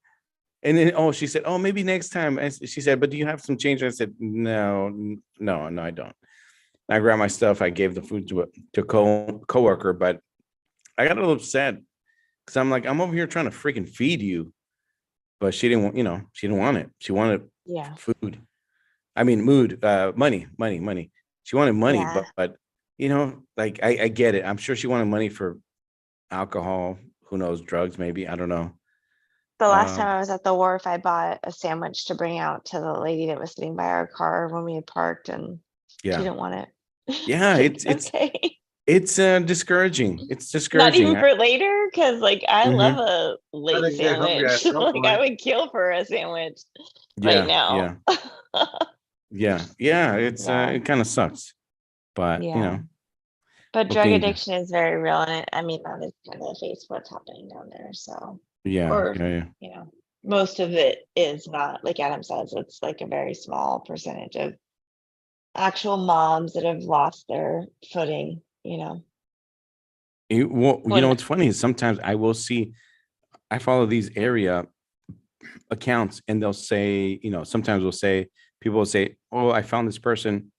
A: she said, oh, maybe next time. She said, but do you have some change? I said, no, I don't. I grabbed my stuff. I gave the food to a coworker, but I got a little upset because I'm like, I'm over here trying to freaking feed you, but she didn't want, she didn't want it. She wanted food. I mean, money. She wanted money, but like I get it. I'm sure she wanted money for alcohol. Who knows? Drugs, maybe. I don't know.
B: The last time I was at the wharf, I bought a sandwich to bring out to the lady that was sitting by our car when we had parked, and she didn't want it.
A: Yeah,
B: it's okay.
A: It's discouraging. It's
B: Not
A: discouraging.
B: even for later, because like I love a late sandwich. Like I would kill for a sandwich right now.
A: Yeah. It's it kind of sucks, but
B: But drug addiction is very real, and I mean that is kind of the face what's happening down there. So most of it is not, like Adam says, it's like a very small percentage of actual moms that have lost their footing.
A: What's funny is sometimes I follow these area accounts and they'll say, sometimes people will say, oh, I found this person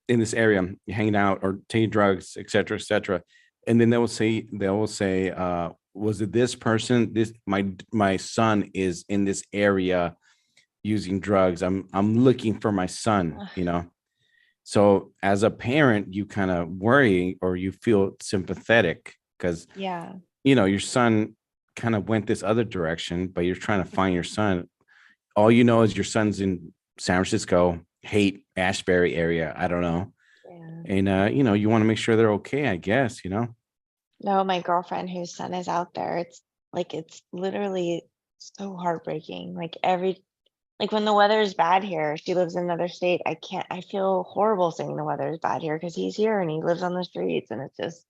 A: in this area hanging out or taking drugs, et cetera. And then they will say, was it this person? My son is in this area using drugs. I'm looking for my son, So as a parent, you kind of worry or you feel sympathetic because your son kind of went this other direction, but you're trying to find your son. All you know is your son's in San Francisco, Ashbury area. I don't know. And you want to make sure they're okay, I guess,
B: No, my girlfriend whose son is out there, it's literally so heartbreaking. Like when the weather is bad here, she lives in another state. I feel horrible saying the weather is bad here because he's here and he lives on the streets, and it's just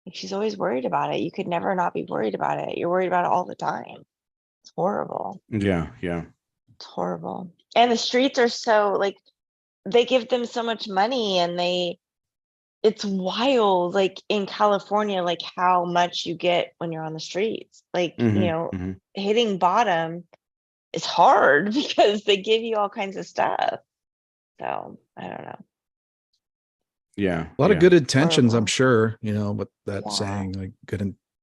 B: like she's always worried about it. You could never not be worried about it. You're worried about it all the time. It's horrible.
A: Yeah.
B: It's horrible. And the streets are so like they give them so much money, and it's wild, like in California, like how much you get when you're on the streets. Like, hitting bottom is hard because they give you all kinds of stuff. So I don't know.
A: Yeah.
C: A lot of good intentions, I'm sure, but that saying like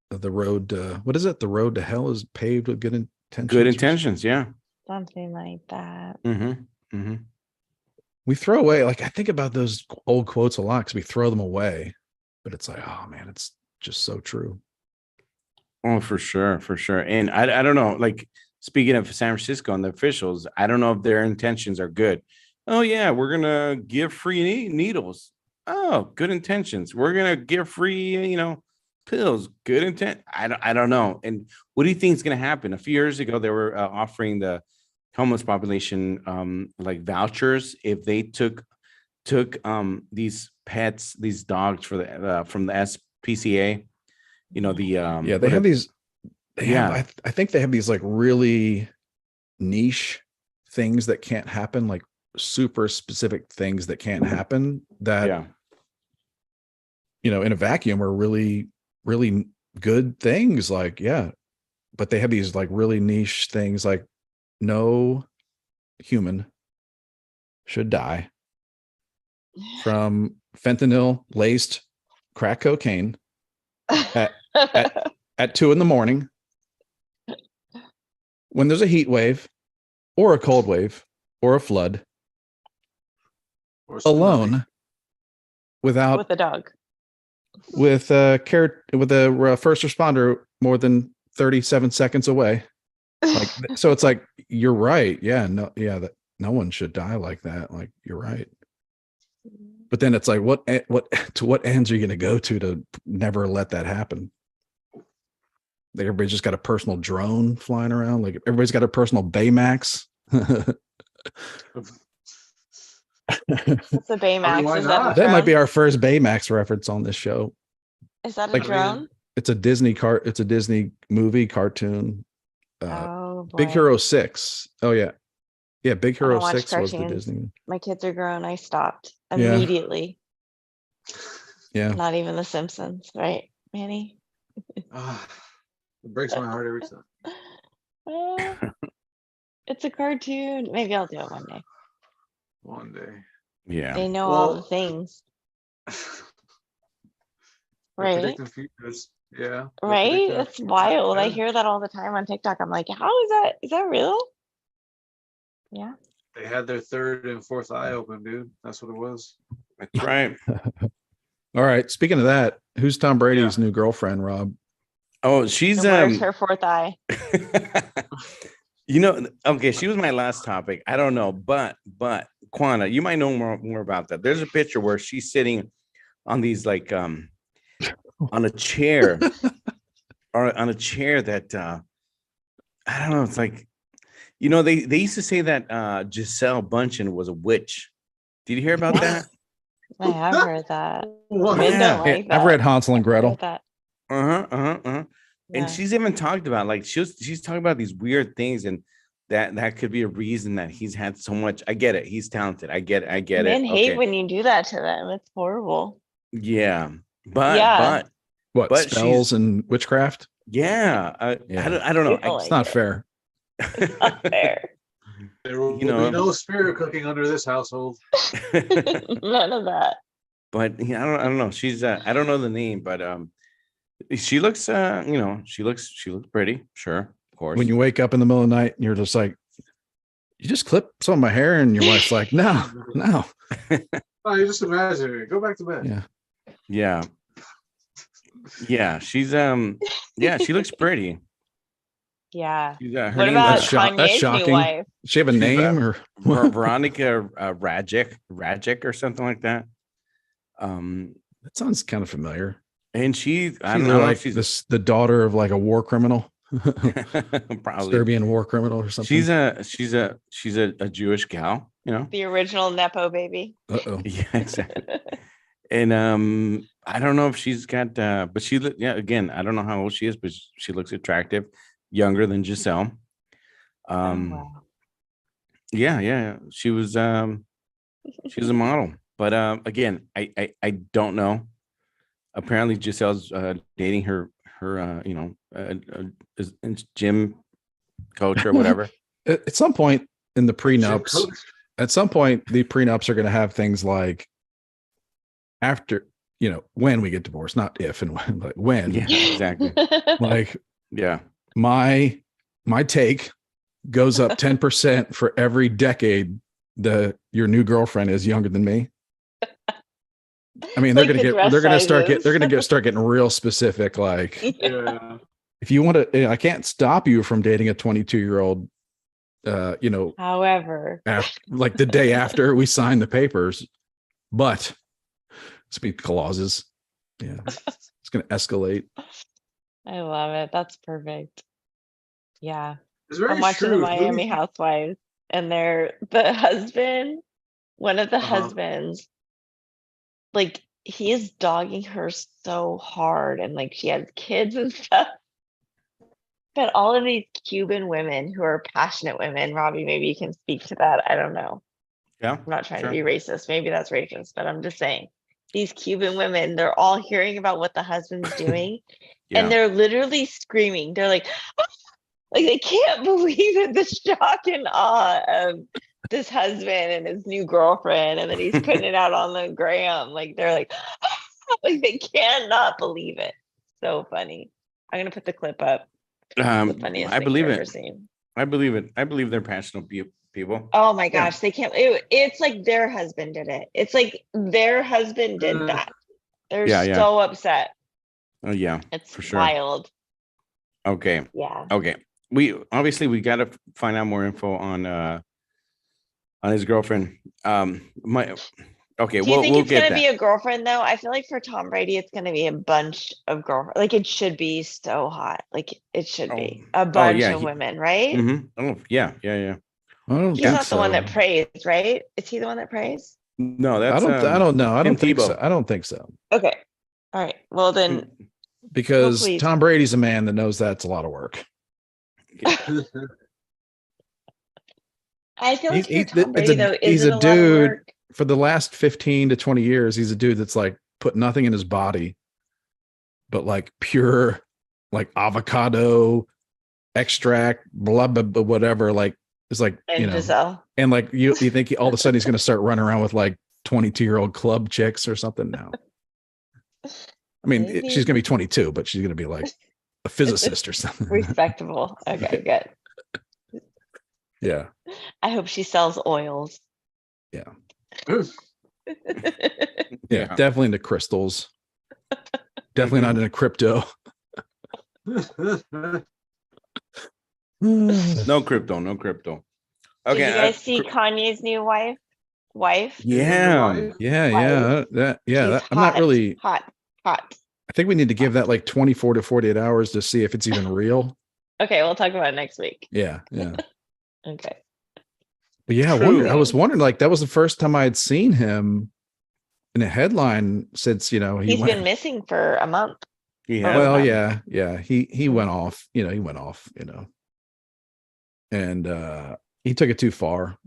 C: the road, what is it? The road to hell is paved with good intentions.
A: Good intentions. Yeah.
B: Something like that.
C: We throw away, like I think about those old quotes a lot because we throw them away, but it's like, oh man, it's just so true.
A: Oh, for sure. And I don't know, like speaking of San Francisco and the officials, I don't know if their intentions are good. Oh yeah, we're gonna give free needles. Oh, good intentions. We're gonna give free, pills. Good intent. I don't know. And what do you think is gonna happen? A few years ago, they were offering the homeless population like vouchers if they took these pets, these dogs from the SPCA.
C: They have these. I think they have these like really niche things that can't happen, like super specific things that can't happen that in a vacuum are really, really good things. Like, but they have these like really niche things like no human should die from fentanyl laced crack cocaine at 2 a.m. when there's a heat wave or a cold wave or a flood,
D: Or a tsunami.
C: alone, without
B: With a dog.
C: with a first responder more than 37 seconds away. Like, so it's like, you're right. Yeah, no, yeah, that no one should die like that. Like, you're right. But then it's like, what to what ends are you going to go to never let that happen? Like, everybody's just got a personal drone flying around. Like, everybody's got a personal Baymax.
B: What's a Baymax?
D: why
B: Is that a
D: not?
C: That might be
B: drone?
C: our first Baymax reference on this show.
B: Is that a
C: like-
B: drone?
C: It's a Disney it's a Disney movie cartoon.
B: Oh,
C: Big
B: boy.
C: Hero 6. Oh yeah. Yeah, Big
B: don't
C: Hero
B: watch
C: 6 was the
B: cartoons.
C: Disney.
B: My kids are grown. I stopped
C: Yeah.
B: immediately.
C: Yeah.
B: Not even The Simpsons, right, Manny?
D: Ah, it breaks my heart every time.
B: Ah, it's a cartoon. Maybe I'll do it one day.
D: One day.
A: Yeah.
B: They know all the
D: Well,
B: things,
D: They're
B: right?
D: predicting futures. Yeah. they're
B: Right?
D: predicting our
B: It's
D: future.
B: wild. I
D: Yeah.
B: hear that all the time on TikTok. I'm like, how is that? Is that real? Yeah.
D: They had their third and fourth eye open, dude. That's what it was.
A: That's right.
C: All right. Speaking of that, who's Tom Brady's new girlfriend, Rob?
A: Oh, she's
B: And where's her fourth eye?
A: Okay, she was my last topic. I don't know, but Quana, you might know more about that. There's a picture where she's sitting on these like on a chair or on a chair that I don't know, it's like they used to say that Giselle Bundchen was a witch. Did you hear about that?
B: I have heard that.
D: What?
B: Men
A: Yeah.
B: don't like that.
C: I've read Hansel and
B: I've heard
C: Gretel.
B: that.
A: And
B: Yeah.
A: she's even talked about like she's talking about these weird things, and that could be a reason that he's had so much. I get it. He's talented. I get it.
B: Men hate
A: Okay.
B: when you do that to them. It's horrible.
A: Yeah. But
B: Yeah.
C: What,
A: But
C: spells and witchcraft?
A: yeah.
C: Yeah.
A: I don't know.
B: People
C: It's
B: like
C: not
B: it.
C: fair.
B: It's not fair.
D: There will
A: You know.
D: be no spirit cooking under this household.
B: None of that.
A: But yeah, I don't know. She's I don't know the name, but she looks she looks pretty, sure, of course.
C: When you wake up in the middle of the night and you're just like, you just clip some of my hair, and your wife's like, no.
D: Oh, you just imagine it. Go back to bed.
C: Yeah.
A: Yeah, she's she looks pretty.
B: Yeah.
A: She's, her
B: What
A: name's
B: about
C: That's that's
B: Kanye's new
C: shocking.
B: wife?
C: Does she have a
A: She's,
C: name or
A: Veronica Rajic or something like that.
C: that sounds kind of familiar.
A: And I
C: She's
A: don't know
C: like
A: if she's
C: the daughter of like a war criminal,
A: probably.
C: Serbian war criminal or something.
A: She's a Jewish gal,
B: The original Nepo baby.
C: Uh-oh.
A: Yeah, exactly. And I don't know if she's got but again, I don't know how old she is, but she looks attractive, younger than Giselle.
B: Oh, wow.
A: Yeah, she was a model, but again, I don't know. Apparently Giselle's dating her gym coach or whatever.
C: At some point in the prenups,
D: Coach.
C: at some point the prenups are going to have things like, after, when we get divorced, not if and when, but when.
A: Yeah, exactly.
C: Like,
A: Yeah.
C: my take goes up 10% for every decade your new girlfriend is younger than me. I mean,
B: Like the dress
C: they're
B: sizes.
C: going to start getting real specific. Like,
D: Yeah.
C: if you want to, I can't stop you from dating a 22-year-old,
B: However,
C: like the day after we sign the papers, but speak clauses. Yeah. It's going to escalate.
B: I love it. That's perfect. Yeah.
D: It's very
B: I'm watching the
D: true.
B: Miami Housewives, and one of the husbands, like, he is dogging her so hard, and like she has kids and stuff. But all of these Cuban women who are passionate women, Robbie, maybe you can speak to that. I don't know.
A: Yeah.
B: I'm not trying
A: Sure.
B: to be racist. Maybe that's racist, but I'm just saying these Cuban women, they're all hearing about what the husband's doing,
A: Yeah.
B: and they're literally screaming. They're like, "Ah!" Like they can't believe it, the shock and awe of this husband and his new girlfriend, and then he's putting it out on the gram. Like they're like, "Ah!" Like they cannot believe it. So funny. I'm gonna put the clip up. It's the funniest
A: I
B: thing
A: believe
B: I've ever
A: it.
B: seen.
A: I believe it. I believe they're passionate people.
B: Oh my
A: Yeah.
B: gosh, they can't. It's like their husband did it. It's like their husband did that. They're
A: Yeah.
B: so upset.
A: Oh yeah,
B: It's
A: for sure.
B: wild.
A: Okay.
B: Yeah.
A: Okay. We got to find out more info on his girlfriend. Okay,
B: Do you think
A: we'll
B: it's
A: get
B: gonna
A: that.
B: be a girlfriend though? I feel like for Tom Brady, it's gonna be a bunch of girlfriend. Like it should be so hot. Like it should be a bunch
A: yeah,
B: of women, right?
A: Oh yeah.
C: I don't
B: He's
C: think
B: not the one that
C: so.
B: prays, right? Is he the one that prays?
A: No,
C: I
A: that's
C: don't know. I
A: Tim
C: don't think
A: Tebow.
C: so. I don't think so.
B: Okay. All right. Well then,
C: Because
B: hopefully-
C: Tom Brady's a man that knows that's a lot of work.
B: I feel like
C: He's-
B: for Tom Brady though,
C: he's
B: is it
C: a
B: a lot of
C: dude.
B: work?
C: For the last 15 to 20 years, he's a dude that's like put nothing in his body but like pure like avocado extract, blah blah, blah whatever. Like it's like
B: And Giselle.
C: and like you think all of a sudden he's gonna start running around with like 22-year-old club chicks or something now. I mean,
B: Maybe.
C: she's gonna be 22, but she's gonna be like a physicist or something.
B: Respectable. Okay, good.
C: Yeah.
B: I hope she sells oils.
C: Yeah, definitely into crystals. Definitely not into crypto.
A: No crypto. Okay.
B: Did you guys see Kanye's new wife?
A: Yeah.
C: I'm not really.
B: hot.
C: I think we need to give that like 24 to 48 hours to see if it's even real.
B: Okay, we'll talk about it next week.
C: Yeah.
B: Okay.
C: But yeah, I was wondering, like, that was the first time I had seen him in a headline since,
B: He's been missing for a month.
A: Yeah.
C: Well, yeah. He went off, and he took it too far.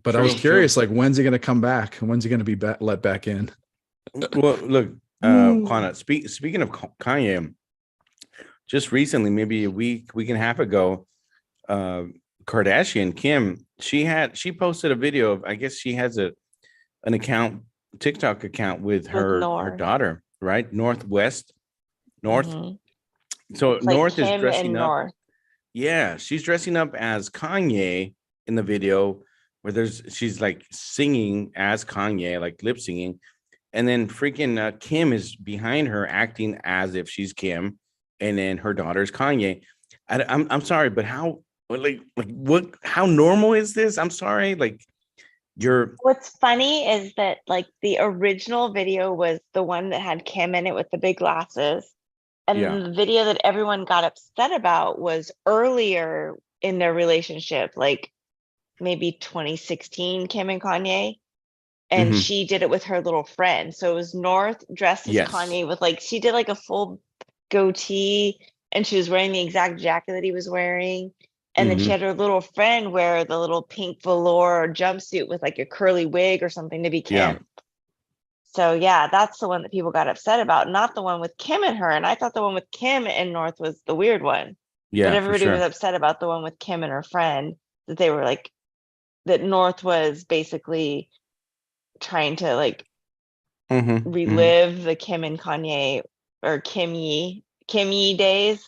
C: But I was curious, like, when's he going to come back? When's he going to be let back in?
A: Well, look, Quana, speaking of Kanye, just recently, maybe a week and a half ago, Kardashian Kim, she posted a video of, I guess she has an account, TikTok account with her daughter, right? North.
B: Mhm.
A: So
B: It's like
A: North
B: Kim
A: is dressing
B: and
A: up.
B: North.
A: Yeah, she's dressing up as Kanye in the video where she's like singing as Kanye, like lip singing. And then freaking Kim is behind her acting as if she's Kim. And then her daughter's Kanye. I'm sorry, but how normal is this? I'm sorry. Like
B: What's funny is that like the original video was the one that had Kim in it with the big glasses. And then the video that everyone got upset about was earlier in their relationship, like maybe 2016, Kim and Kanye. And she did it with her little friend. So it was North dressed as Kanye with she did like a full goatee and she was wearing the exact jacket that he was wearing. And then she had her little friend wear the little pink velour jumpsuit with like a curly wig or something to be Kim.
A: Yeah.
B: So yeah, that's the one that people got upset about, not the one with Kim and her. And I thought the one with Kim and North was the weird one.
A: Yeah.
B: But everybody was upset about the one with Kim and her friend, that they were like, that North was basically trying to relive the Kim and Kanye or Kim Ye days.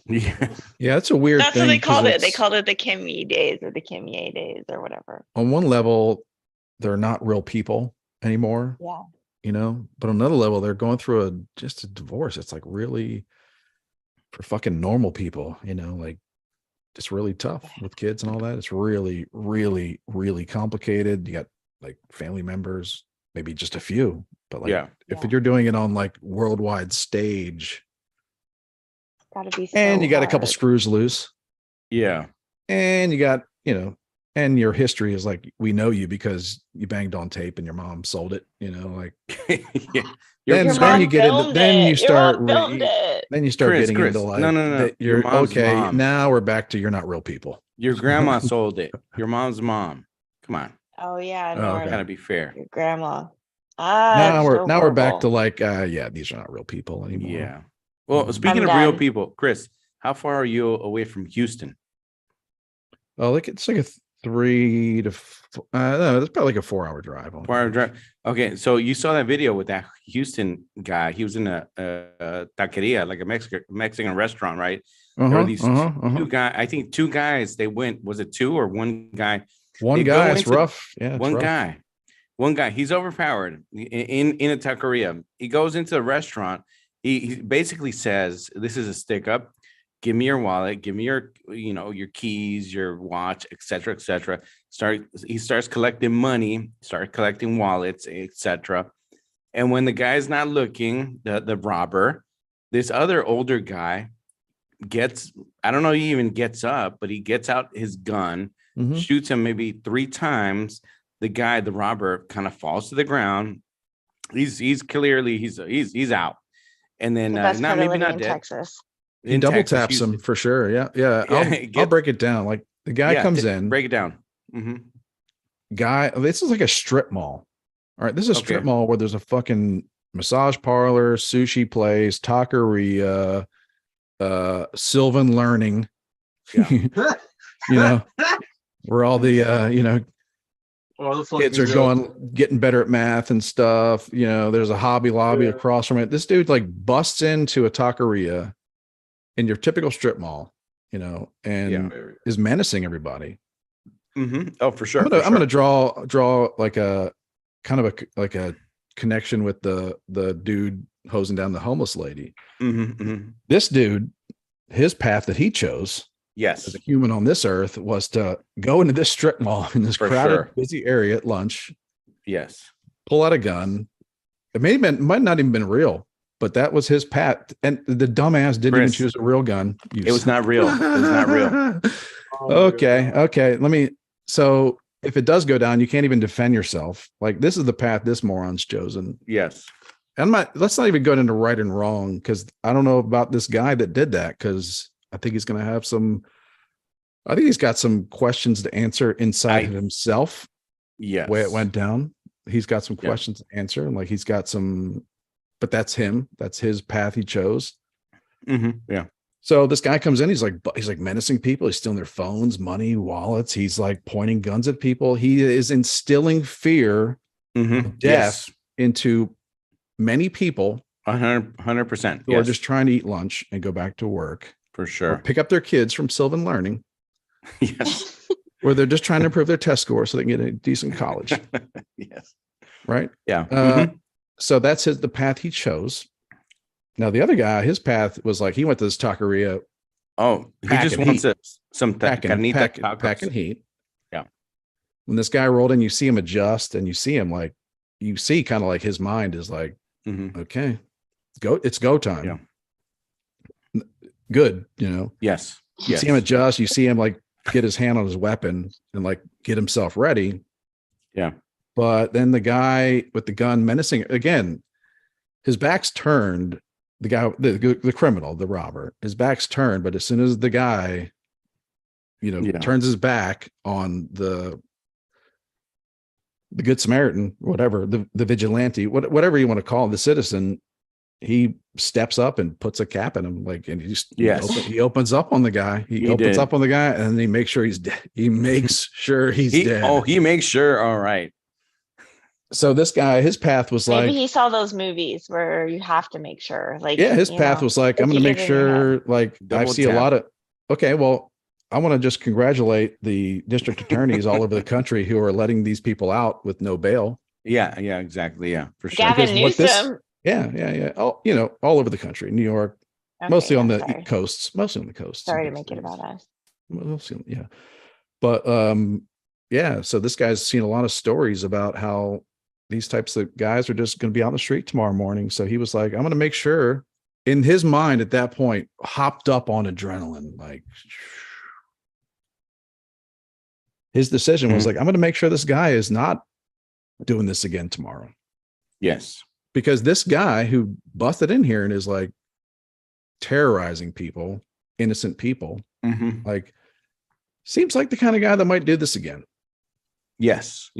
A: Yeah.
C: Yeah, that's a weird
B: That's
C: thing.
B: what they called it. They called it the Kim Ye days or the Kim Ye days or whatever.
C: On one level, they're not real people anymore.
B: Yeah.
C: But on another level, they're going through just a divorce. It's like really for fucking normal people, like it's really tough with kids and all that. It's really, really, really complicated. You got like family members, maybe just a few, but if you're doing it on like worldwide stage,
B: gotta be
C: and you got
B: hard.
C: a couple screws loose.
A: Yeah.
C: And you got, and your history is like, we know you because you banged on tape and your mom sold it, like
A: Yeah.
C: then you get into, then you start,
B: then
C: you start
A: Chris,
C: getting into like,
A: no.
C: that you're
A: Your mom's
C: okay.
A: mom.
C: Now we're back to, you're not real people.
A: Your grandma sold it. Your mom's mom. Come on.
B: Oh yeah,
C: Oh,
B: North,
C: okay.
A: Gotta be fair.
B: your grandma.
C: Now we're
B: so
C: back to
B: horrible.
C: like, these are not real people anymore.
A: Yeah. Well, speaking
B: I'm
A: of real
B: done.
A: people, Chris, how far are you away from Houston?
C: Oh, like it's like a 3 to no, it's probably like a 4-hour drive.
A: 4-hour drive. Okay, so you saw that video with that Houston guy. He was in a taqueria, like a Mexican restaurant, right? There were
C: Uh-huh,
A: these
C: uh-huh.
A: I think two guys, they went, was it two or one guy?
C: One
A: They
C: guy,
A: go
C: it's
A: into
C: rough. Yeah, it's
A: one
C: rough.
A: guy, he's overpowered in a taqueria. He goes into a restaurant. He basically says, this is a stick up. Give me your wallet, give me your, your keys, your watch, etc., etc. He starts collecting money, start collecting wallets, etc. And when the guy's not looking, the robber, this other older guy gets, I don't know, he even gets up, but he gets out his gun,
C: Mhm.
A: shoots him maybe 3 times. The robber, kind of falls to the ground. He's clearly he's out. And then
B: The best
A: not
B: part of
A: maybe
B: living
A: not
B: in
A: dead.
B: Texas.
C: He
A: In
C: double
A: Texas,
C: taps him for sure. Yeah, yeah. I'll break it down. Like the guy comes in.
A: break it down.
C: This is like a strip mall. All right, this is a strip
A: Okay.
C: mall where there's a fucking massage parlor, sushi place, taqueria, Sylvan Learning.
A: Yeah.
C: Where all the
D: All the
C: kids are getting better at math and stuff. There's a Hobby Lobby across from it. This dude like busts into a taqueria in your typical strip mall, and is menacing everybody.
A: Oh, for sure.
C: I'm gonna draw like a kind of a connection with the dude hosing down the homeless lady. This dude, his path that he chose,
A: yes,
C: as a human on this earth, was to go into this strip mall in this crowded, busy area at lunch.
A: Yes,
C: pull out a gun. It might not even been real, but that was his path. And the dumbass didn't even choose a real gun.
A: It was not real. It was not real.
C: Okay. So if it does go down, you can't even defend yourself. Like, this is the path this moron's chosen.
A: Yes.
C: And let's not even go into right and wrong, because I don't know about this guy that did that, because I think he's going to have I think he's got some questions to answer inside of himself.
A: Yes.
C: The way it went down. He's got some questions to answer, and like he's got some, but that's him. That's his path he chose.
A: Yeah.
C: So this guy comes in, he's like menacing people. He's stealing their phones, money, wallets. He's like pointing guns at people. He is instilling fear of death into many people.
A: 100%.
C: Who are just trying to eat lunch and go back to work.
A: For sure.
C: Or pick up their kids from Sylvan Learning.
A: Yes.
C: Where they're just trying to improve their test score so they can get a decent college.
A: Yes.
C: Right?
A: Yeah.
C: So that's the path he chose. Now, the other guy, his path was like, he went to this taqueria.
A: Oh, he just wants some
C: packing heat.
A: Yeah.
C: When this guy rolled in, you see him adjust, and you see him like, you see kind of like his mind is like, okay, it's go time.
A: Yeah.
C: Good.
A: Yes.
C: You see him adjust. You see him like get his hand on his weapon and like get himself ready.
A: Yeah.
C: But then the guy with the gun menacing again, his back's turned. The guy, the criminal, the robber, his back's turned. But as soon as the guy, turns his back on the Good Samaritan, whatever, the vigilante, whatever you want to call him, the citizen, he steps up and puts a cap in him, like, and he opens up on the guy. He opens up on the guy, and then he makes sure he's dead. He makes sure he's dead.
A: Oh, he makes sure. All right.
C: So this guy, his path was
B: maybe he saw those movies where you have to make sure. Like,
C: his path was like, I'm going to make sure. Like, I see a lot of. Okay, well, I want to just congratulate the district attorneys all over the country who are letting these people out with no bail.
A: Yeah, exactly. Yeah, for sure.
B: Gavin Newsom.
C: Yeah. All over the country, New York, mostly on the coasts.
B: Sorry to make it about us.
C: Mostly, yeah. But so this guy's seen a lot of stories about how these types of guys are just going to be out on the street tomorrow morning. So he was like, I'm going to make sure. In his mind at that point, hopped up on adrenaline, like. His decision was like, I'm going to make sure this guy is not doing this again tomorrow.
A: Yes.
C: Because this guy who busted in here and is like terrorizing people, innocent people, like, seems like the kind of guy that might do this again.
A: Yes.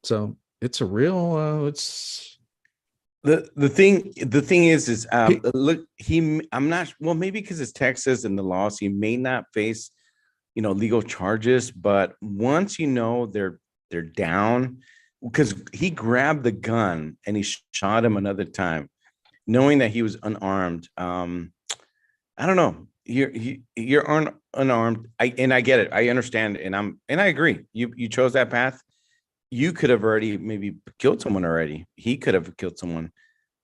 C: So it's a real, it's
A: the thing is look, I'm not, well, maybe because it's Texas and the laws, he may not face, legal charges, but once they're down, because he grabbed the gun and he shot him another time, knowing that he was unarmed. I don't know. You're unarmed. I get it. I understand, and I agree. You chose that path. You could have already maybe killed someone already. He could have killed someone.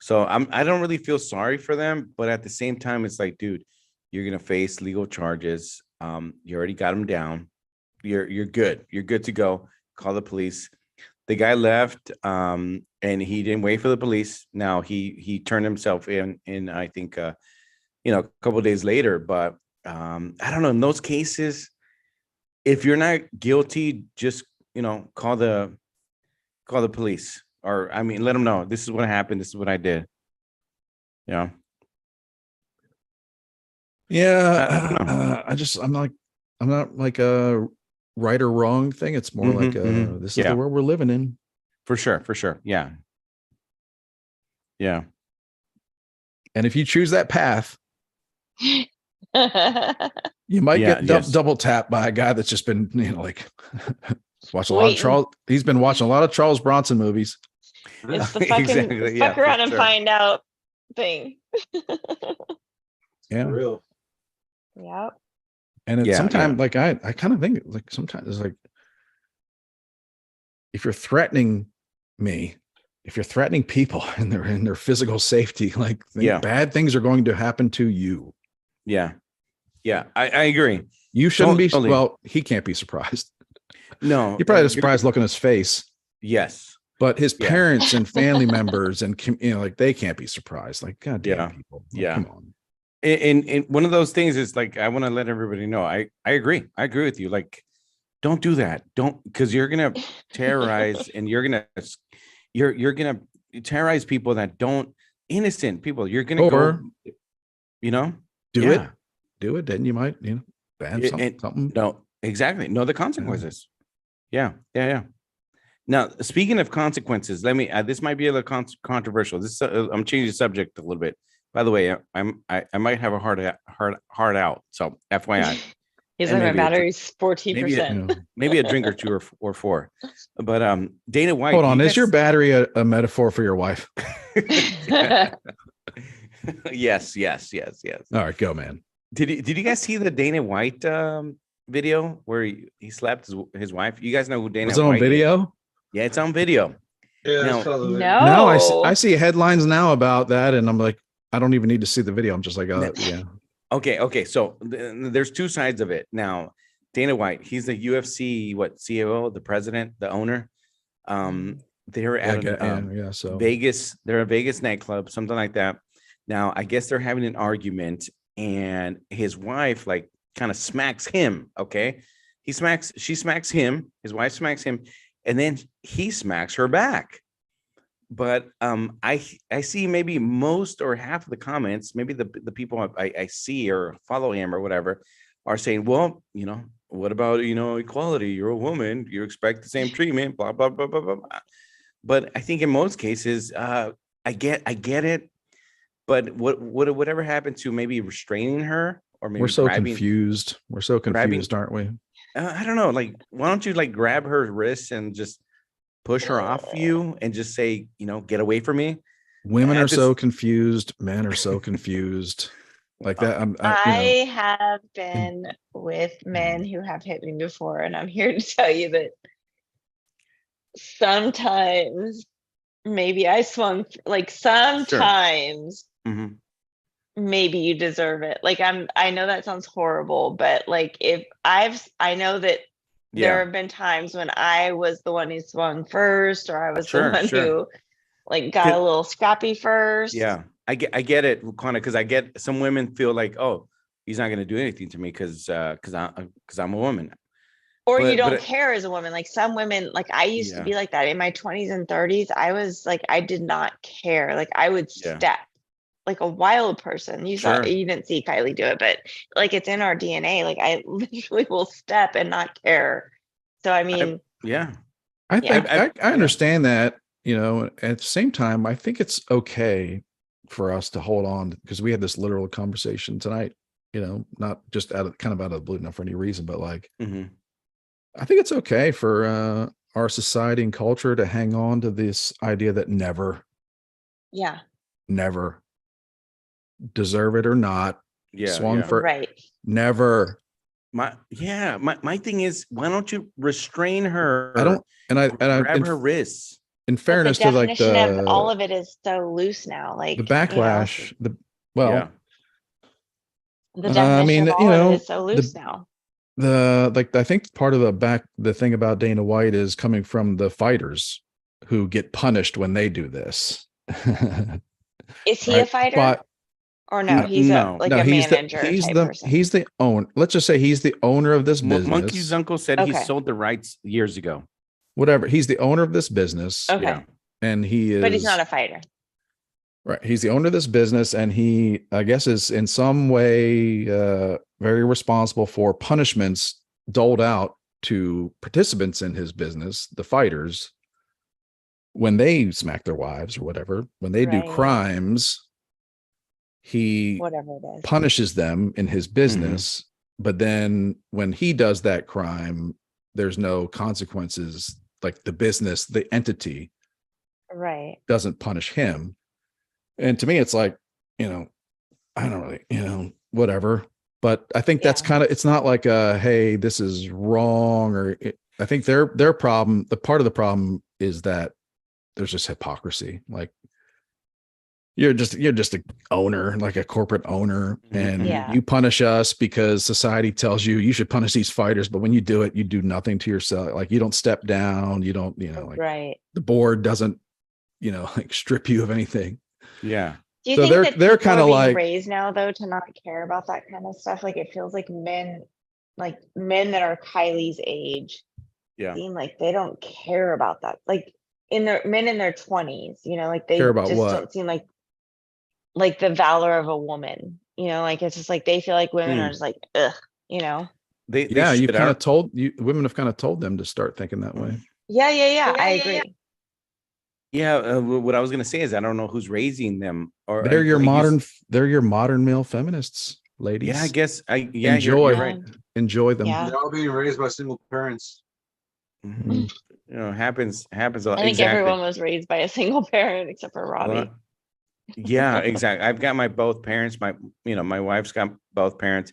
A: So I don't really feel sorry for them, but at the same time, it's like, dude, you're gonna face legal charges. You already got him down. You're good. You're good to go. Call the police. The guy left, and he didn't wait for the police. Now he turned himself in I think a couple of days later. But I don't know. In those cases, if you're not guilty, just call the police, or I mean, let them know this is what happened. This is what I did. Yeah.
C: Yeah. I'm not like a right or wrong thing. It's more like this is
A: Yeah.
C: the world we're living in.
A: For sure. Yeah. Yeah.
C: And if you choose that path, you might
A: Yeah,
C: get
A: yes.
C: double tapped by a guy that's just been, like watch a lot of
B: Waiting.
C: Charles. He's been watching a lot of Charles Bronson movies.
B: It's the fucking
A: Exactly, yeah,
B: fuck
A: for
B: around and
A: sure.
B: find out thing.
C: Yeah.
D: For real.
B: Yep.
C: And it's
A: Yeah,
C: sometimes like I kind of think like sometimes it's like if you're threatening me, if you're threatening people and they're in their physical safety, like
A: Yeah.
C: bad things are going to happen to you.
A: Yeah. I agree.
C: You shouldn't be.
A: Totally.
C: Well, he can't be surprised.
A: No,
C: He probably had a surprised look on his face,
A: Yes.
C: but his
A: Yeah.
C: parents and family members and like they can't be surprised. Like, God damn
A: Yeah.
C: people. Like,
A: Yeah.
C: come on.
A: And one of those things is like, I want to let everybody know. I agree. I agree with you. Like, don't do that. Don't, because you're gonna terrorize and you're gonna terrorize people that don't, innocent people. You're gonna
C: Or do it. Do it. Then you might, ban something.
A: No, exactly. No, the consequences. Yeah. Now, speaking of consequences, let me. This might be a little controversial. This I'm changing the subject a little bit. By the way, I might have a hard out. So FYI,
B: He's
A: And
B: like, my
A: maybe a
B: battery's 14%.
A: maybe a drink or two or four. But Dana White.
C: Hold on.
A: you
C: Is
A: guys-
C: your battery a metaphor for your wife?
A: Yes.
C: All right, go, man.
A: Did you guys see the Dana White video where he slapped his wife? You guys know who Dana
C: Was it on
A: White is?
C: video?
A: Yeah, it's on video.
D: Yeah,
A: No.
D: I saw the video.
B: No.
C: No, I see headlines now about that, and I'm like, I don't even need to see the video. I'm just like, yeah.
A: Okay. So there's two sides of it. Now, Dana White, he's the UFC, CEO, the president, the owner. They're at
C: So
A: Vegas. They're a Vegas nightclub, something like that. Now, I guess they're having an argument, and his wife like kind of smacks him. Okay, she smacks him. His wife smacks him, and then he smacks her back. But I see maybe most or half of the comments, maybe the people I see or follow him or whatever, are saying, well, what about equality? You're a woman, you expect the same treatment, blah blah blah blah blah. But I think in most cases, I get it. But whatever happened to maybe restraining her or maybe
C: we're so
A: grabbing,
C: confused. We're so confused, aren't we?
A: I don't know. Like, why don't you like grab her wrist and just push her off you and just say, get away from me?
C: Women
A: At
C: are so
A: this-
C: confused. Men are so confused. Like that.
B: I have been with men who have hit me before, and I'm here to tell you that sometimes maybe I swung, like sometimes
A: Mhm.
B: maybe you deserve it. Like I know that sounds horrible, but like I know that there have been times when I was the one who swung first, or I was the one who like got a little scrappy first.
A: Yeah, I get it, Connor, because I get some women feel like, oh, he's not going to do anything to me because I'm a woman.
B: Or
A: But-
B: you don't
A: but-
B: care as a woman. Like some women, like I used to be like that in my 20s and 30s. I was like, I did not care. Like I would step like a wild person. You didn't see Kylie do it, but like it's in our DNA. Like I literally will step and not care. So I mean,
C: I think I understand that, at the same time, I think it's okay for us to hold on because we had this literal conversation tonight, not just out of the blue, not for any reason, but like, I think it's okay for our society and culture to hang on to this idea that never, deserve it or not,
A: Yeah,
C: swung
A: yeah.
C: for
B: Right.
C: never.
A: My thing is, why don't you restrain her?
C: I don't, and I
A: grab her wrists.
C: in
B: But the
C: fairness to like
B: definition of all
C: the
B: of it is so loose now. Like,
C: backlash,
A: Yeah.
B: the
C: I
B: definition
C: mean,
B: of all of it is so loose
C: the
B: now.
C: I think part of the thing about Dana White is coming from the fighters who get punished when they do this.
B: Is he a
C: Right?
B: fighter?
C: But
B: Or no,
A: No,
B: he's
A: no.
B: a manager type person.
C: he's the owner. Let's just say he's the owner of this business.
A: Monkey's uncle said he
B: Okay.
A: sold the rights years ago.
C: Whatever. He's the owner of this business.
B: Okay.
A: Yeah.
C: And he is,
B: But he's not a fighter.
C: right. He's the owner of this business, and he, I guess, is in some way very responsible for punishments doled out to participants in his business, the fighters, when they smack their wives or whatever, when they do
B: Right.
C: crimes, he
B: Whatever it is.
C: punishes them in his business. But then when he does that crime, there's no consequences. Like the business, the entity
B: Right.
C: doesn't punish him. And to me, it's like, I don't really, whatever. But I think that's
B: Yeah.
C: kind of, it's not like hey, this is wrong, or I think their problem, the part of the problem is that there's just hypocrisy. Like you're just a owner, like a corporate owner, and
B: Yeah.
C: you punish us because society tells you should punish these fighters, but when you do it, you do nothing to yourself. Like you don't step down, you don't, like
B: Right.
C: the board doesn't, like strip you of anything.
A: Yeah.
B: Do you
C: So
B: think that
C: they're
B: people are
C: kinda
B: being
C: like-
B: raised now though to not care about that kind of stuff? Like it feels like men that are Kylie's age
A: Yeah.
B: seem like they don't care about that. Like men in their 20s, like they
C: Care about
B: just
C: what?
B: don't seem like the valor of a woman. Like it's just like they feel like women are just like, ugh,
A: They
C: Yeah, you've
A: should.
C: kind of told women have kind of told them to start thinking that way.
B: Yeah, I agree.
A: Yeah. What I was gonna say is I don't know who's raising them. Or
C: They're your
A: like you
C: modern, they're your modern male feminists, ladies.
A: Yeah, I guess.
C: Enjoy.
A: You're right.
C: Enjoy them.
B: Yeah.
D: They're all being raised by single parents.
A: Mhm. Happens a lot.
B: I think
A: Exactly.
B: everyone was raised by a single parent except for Robbie.
A: Yeah, exactly. I've got my both parents. My wife's got both parents.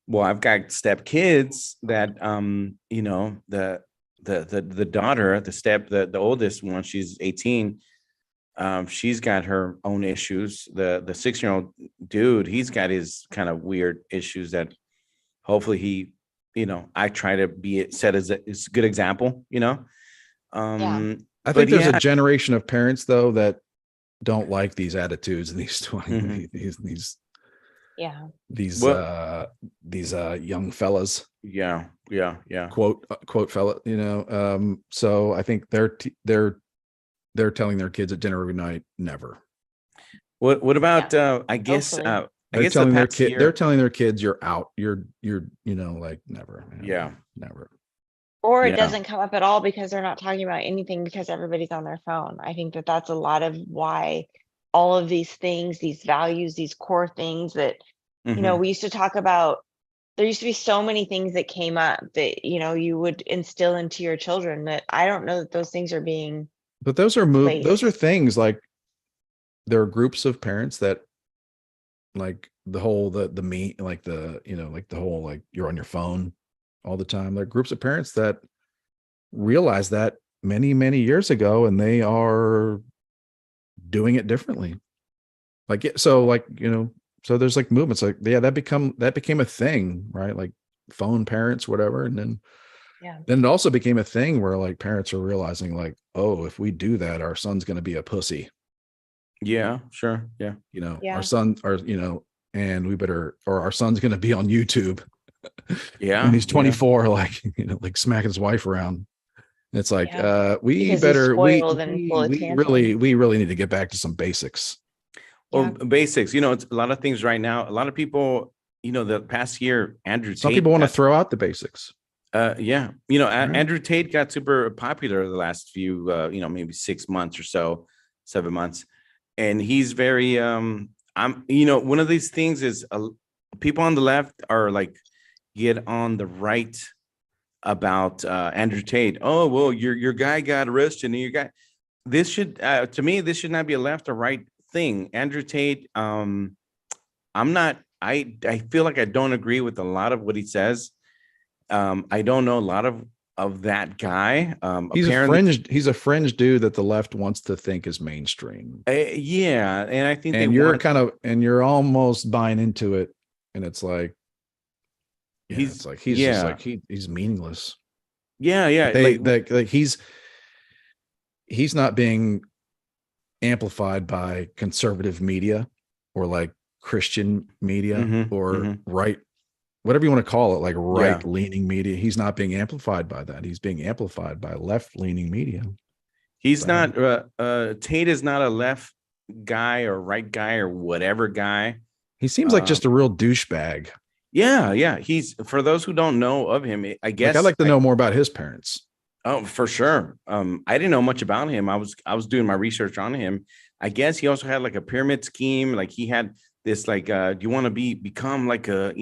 A: Well, I've got step kids that the daughter, the oldest one, she's 18. She's got her own issues. The 6-year-old dude, he's got his kind of weird issues that hopefully he, I try to set as a good example,
B: Yeah.
C: I think there's
A: yeah.
C: a generation of parents though that don't like these attitudes and these
A: Mhm.
B: Yeah.
C: these young fellas,
A: Yeah.
C: quote fella, so I think they're telling their kids at dinner every night, never.
A: What about I guess
B: Hopefully.
A: I
C: They're
A: guess
C: telling
A: the
C: their
A: past
C: kid,
A: year,
C: they're telling their kids, you're out, you're like never.
A: Yeah.
C: Never.
B: Or it
A: Yeah.
B: doesn't come up at all because they're not talking about anything because everybody's on their phone. I think that that's a lot of why all of these things, these values, these core things that,
A: Mhm.
B: we used to talk about, there used to be so many things that came up that, you would instill into your children that I don't know that those things are being,
C: But those are
B: Place.
C: those are things like there are groups of parents that like the whole the me like the like the whole like you're on your phone all the time. There are groups of parents that realize that many years ago, and they are doing it differently. So there's like movements like that became a thing, right? Like phone parents, whatever, and then
B: Yeah.
C: then it also became a thing where like parents are realizing like, oh, if we do that, our son's going to be a pussy.
A: Yeah, sure. Yeah.
B: Yeah.
C: Our son, and we better, or our son's going to be on YouTube
A: Yeah.
C: when he's
A: yeah.
C: 24, like, like smacking his wife around. And it's like,
B: Yeah.
C: we
B: Because he's
C: better,
B: spoiled and full of
C: we really need to get back to some basics.
A: Well,
B: Yeah.
A: basics, it's a lot of things right now. A lot of people, the past year, Andrew
C: Some
A: Tate
C: people want to
A: got-
C: throw out the basics.
A: Yeah. Andrew Tate got super popular the last few, maybe 6 months or so, 7 months. And he's very, one of these things is people on the left are like, get on the right about Andrew Tate. Oh, well, your guy got arrested and your guy, to me, this should not be a left or right thing. Andrew Tate, I'm not I feel like I don't agree with a lot of what he says. I don't know a lot of that guy. Apparently,
C: He's a fringe dude that the left wants to think is mainstream.
A: yeah, and I think
C: And
A: they
C: you're
A: want.
C: you're almost buying into it. And it's like, yeah,
A: He's
C: it's like he's just
A: yeah,
C: like he's meaningless.
A: yeah.
C: They
A: Like
C: like he's not being amplified by conservative media or like Christian media or right, whatever you want to call it, like right leaning media. He's not being amplified by that. He's being amplified by left leaning media.
A: he's not. Tate is not a left guy or right guy or whatever guy.
C: He seems like just a real douchebag.
A: Yeah. He's, for those who don't know of him, I guess
C: Like I'd like to know more about his parents.
A: Oh, for sure. I didn't know much about him. I was doing my research on him. I guess he also had like a pyramid scheme. Like he had this like, do you want to become like a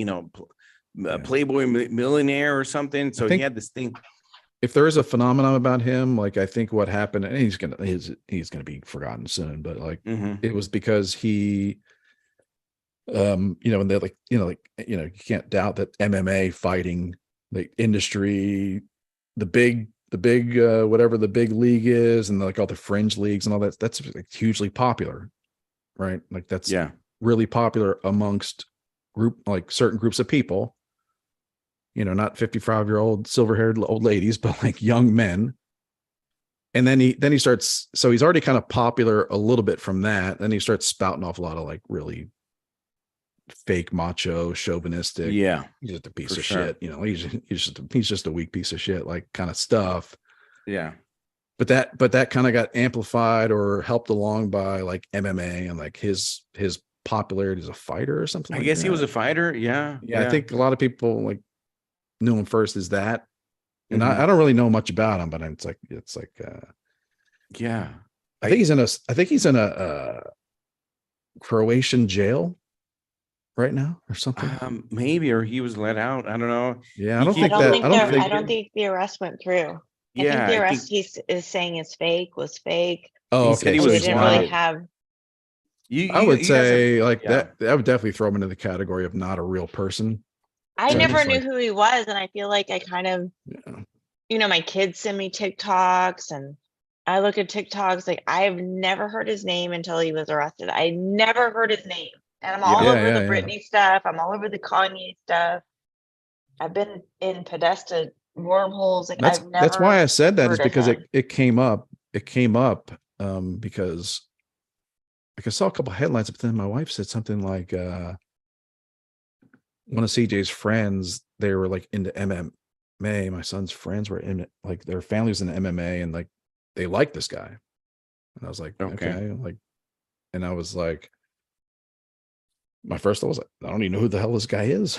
A: a Playboy millionaire or something? So he had this thing.
C: If there is a phenomenon about him, like I think what happened, and he's gonna be forgotten soon, but like it was because he, and they're like, you can't doubt that MMA fighting, the industry, the big whatever the big league is, and like all the fringe leagues and all that's like hugely popular, right? Like that's really popular amongst certain groups of people, not 55-year-old silver-haired old ladies, but like young men. And then he starts, so he's already kind of popular a little bit from that. Then he starts spouting off a lot of like really fake macho chauvinistic, he's just a piece of shit, he's just a weak piece of shit, like kind of stuff. But that kind of got amplified or helped along by like MMA and like his popularity as a fighter or something.
A: I guess he was a fighter. Yeah.
C: I think a lot of people like knew him first as that, and I don't really know much about him, but it's like I think he's in a Croatian jail right now or something.
A: Maybe, or he was let out. I don't know.
C: Yeah, I don't
B: think the arrest went through. I think the arrest he is saying is fake, was fake.
C: Oh,
A: okay.
B: He didn't really have.
C: I would say like that would definitely throw him into the category of not a real person.
B: I never knew who he was, and I feel like I kind of, my kids send me TikToks, and I look at TikToks. Like I've never heard his name until he was arrested. I never heard his name. And I'm all over the Britney stuff. I'm all over the Kanye stuff. I've been in Podesta wormholes. Like
C: that's why I said that, is because it came up. It came up because like I saw a couple headlines, but then my wife said something like one of CJ's friends, they were like into MMA. My son's friends were in it, like their families in MMA, and like they liked this guy. And I was like, okay. Like, and I was like, my first thought was like, I don't even know who the hell this guy is.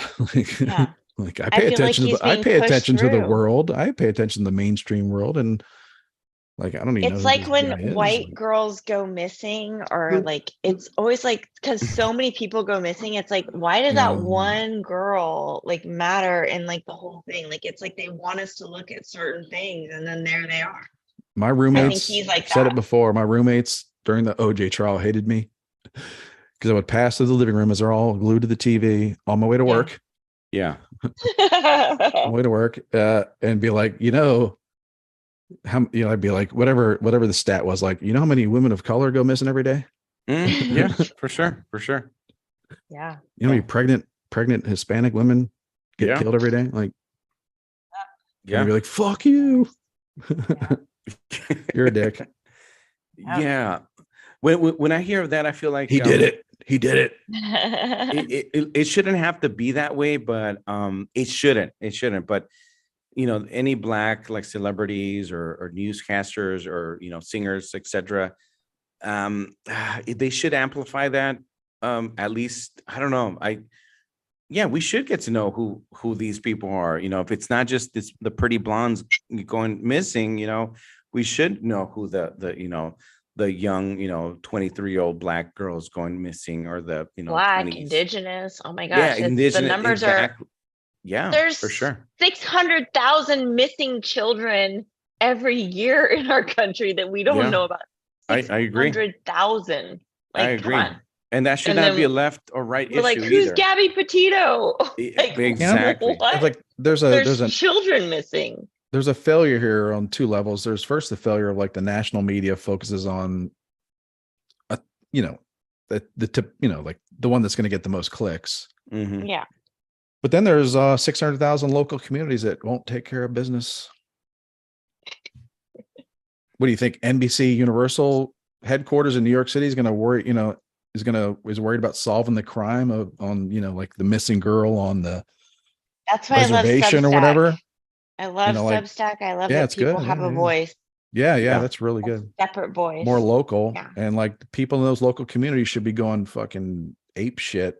C: Like I pay attention to the world. I pay attention to the mainstream world, and like I don't even know.
B: It's like when white girls go missing, or like it's always like, because so many people go missing, it's like, why does that one girl like matter in like the whole thing? Like it's like they want us to look at certain things, and then there they are.
C: My roommates,
B: I think he's like
C: said it before. My roommates during the OJ trial hated me because I would pass through the living room as they're all glued to the TV on my way to work.
A: On
C: my way to work, and be like, how, I'd be like, whatever the stat was, like, how many women of color go missing every day?
A: Yeah, for sure.
B: Yeah.
C: How many pregnant Hispanic women get killed every day? Like, I'd be like, fuck you. You're a dick.
A: Yeah. When I hear of that, I feel like
C: he did it.
A: It shouldn't have to be that way, but it shouldn't. But any black like celebrities or newscasters or singers, etc. They should amplify that. At least, I don't know. We should get to know who these people are. If it's not just the pretty blondes going missing, we should know who the young 23-year-old black girls going missing, or the
B: black
A: 20s.
B: Indigenous. Oh my gosh, the numbers are
A: there's for sure
B: 600,000 missing children every year in our country that we don't know about.
A: I agree.
B: 600,000. Like,
A: I agree.
B: come on.
A: And that should
B: And
A: not be a
B: then
A: left or right
B: we're like,
A: issue
B: who's
A: either.
B: Gabby Petito? Like,
A: Exactly.
B: what?
C: It's like there's
B: There's children missing.
C: a failure here on two levels. There's first the failure of like the national media focuses on you know, the tip, you know, like the one that's going to get the most clicks.
A: Mhm.
B: Yeah.
C: But then there's 600,000 local communities that won't take care of business. What do you think? NBC Universal headquarters in New York City is going to worry, you know, is worried about solving the crime on, you know, like the missing girl on the
B: That's why I love
C: reservation or
B: Substack.
C: whatever.
B: I love
C: know, like-
B: Substack. I love
C: Yeah,
B: that
C: it's
B: people
C: good.
B: have a voice,
C: Yeah,
A: Yeah.
C: that's really good.
B: separate voice.
C: More local.
B: Yeah.
C: And like the people in those local communities should be going fucking ape shit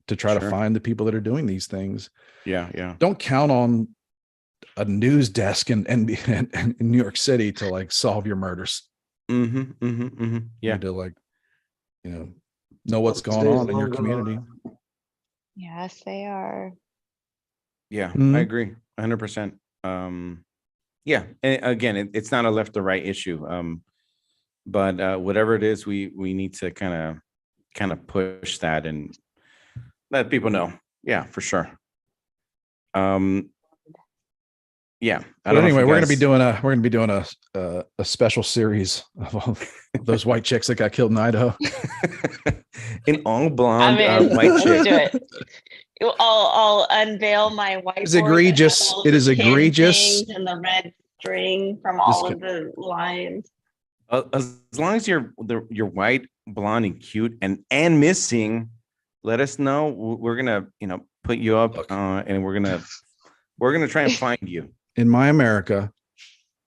C: to try to
A: Sure.
C: find the people that are doing these things.
A: Yeah, yeah.
C: Don't count on a news desk in New York City to like solve your murders.
A: You
C: You
A: Yeah.
C: need to like, you know what's going on in your community.
B: Yes, they are.
A: Yeah,
C: Mhm.
A: I agree 100%. Yeah, and again, it's not a left or right issue. But whatever it is, we need to kind of push that and let people know. Yeah, for sure. Yeah. I
C: But
A: don't know if
C: anyway,
A: you
C: we're gonna be
A: guys-
C: doing a special series of all of those white chicks that got killed in Idaho.
A: an all blonde
B: I'm in.
A: white
B: Let's
A: chick.
B: do it. I'll unveil my white.
C: It's egregious. It is egregious.
B: And the red string from
C: This
B: all
C: ca-
B: of the lines.
A: As long as you're white, blonde, and cute and missing, let us know. We're gonna put you up,
C: Look.
A: and we're gonna try and find you.
C: In my America,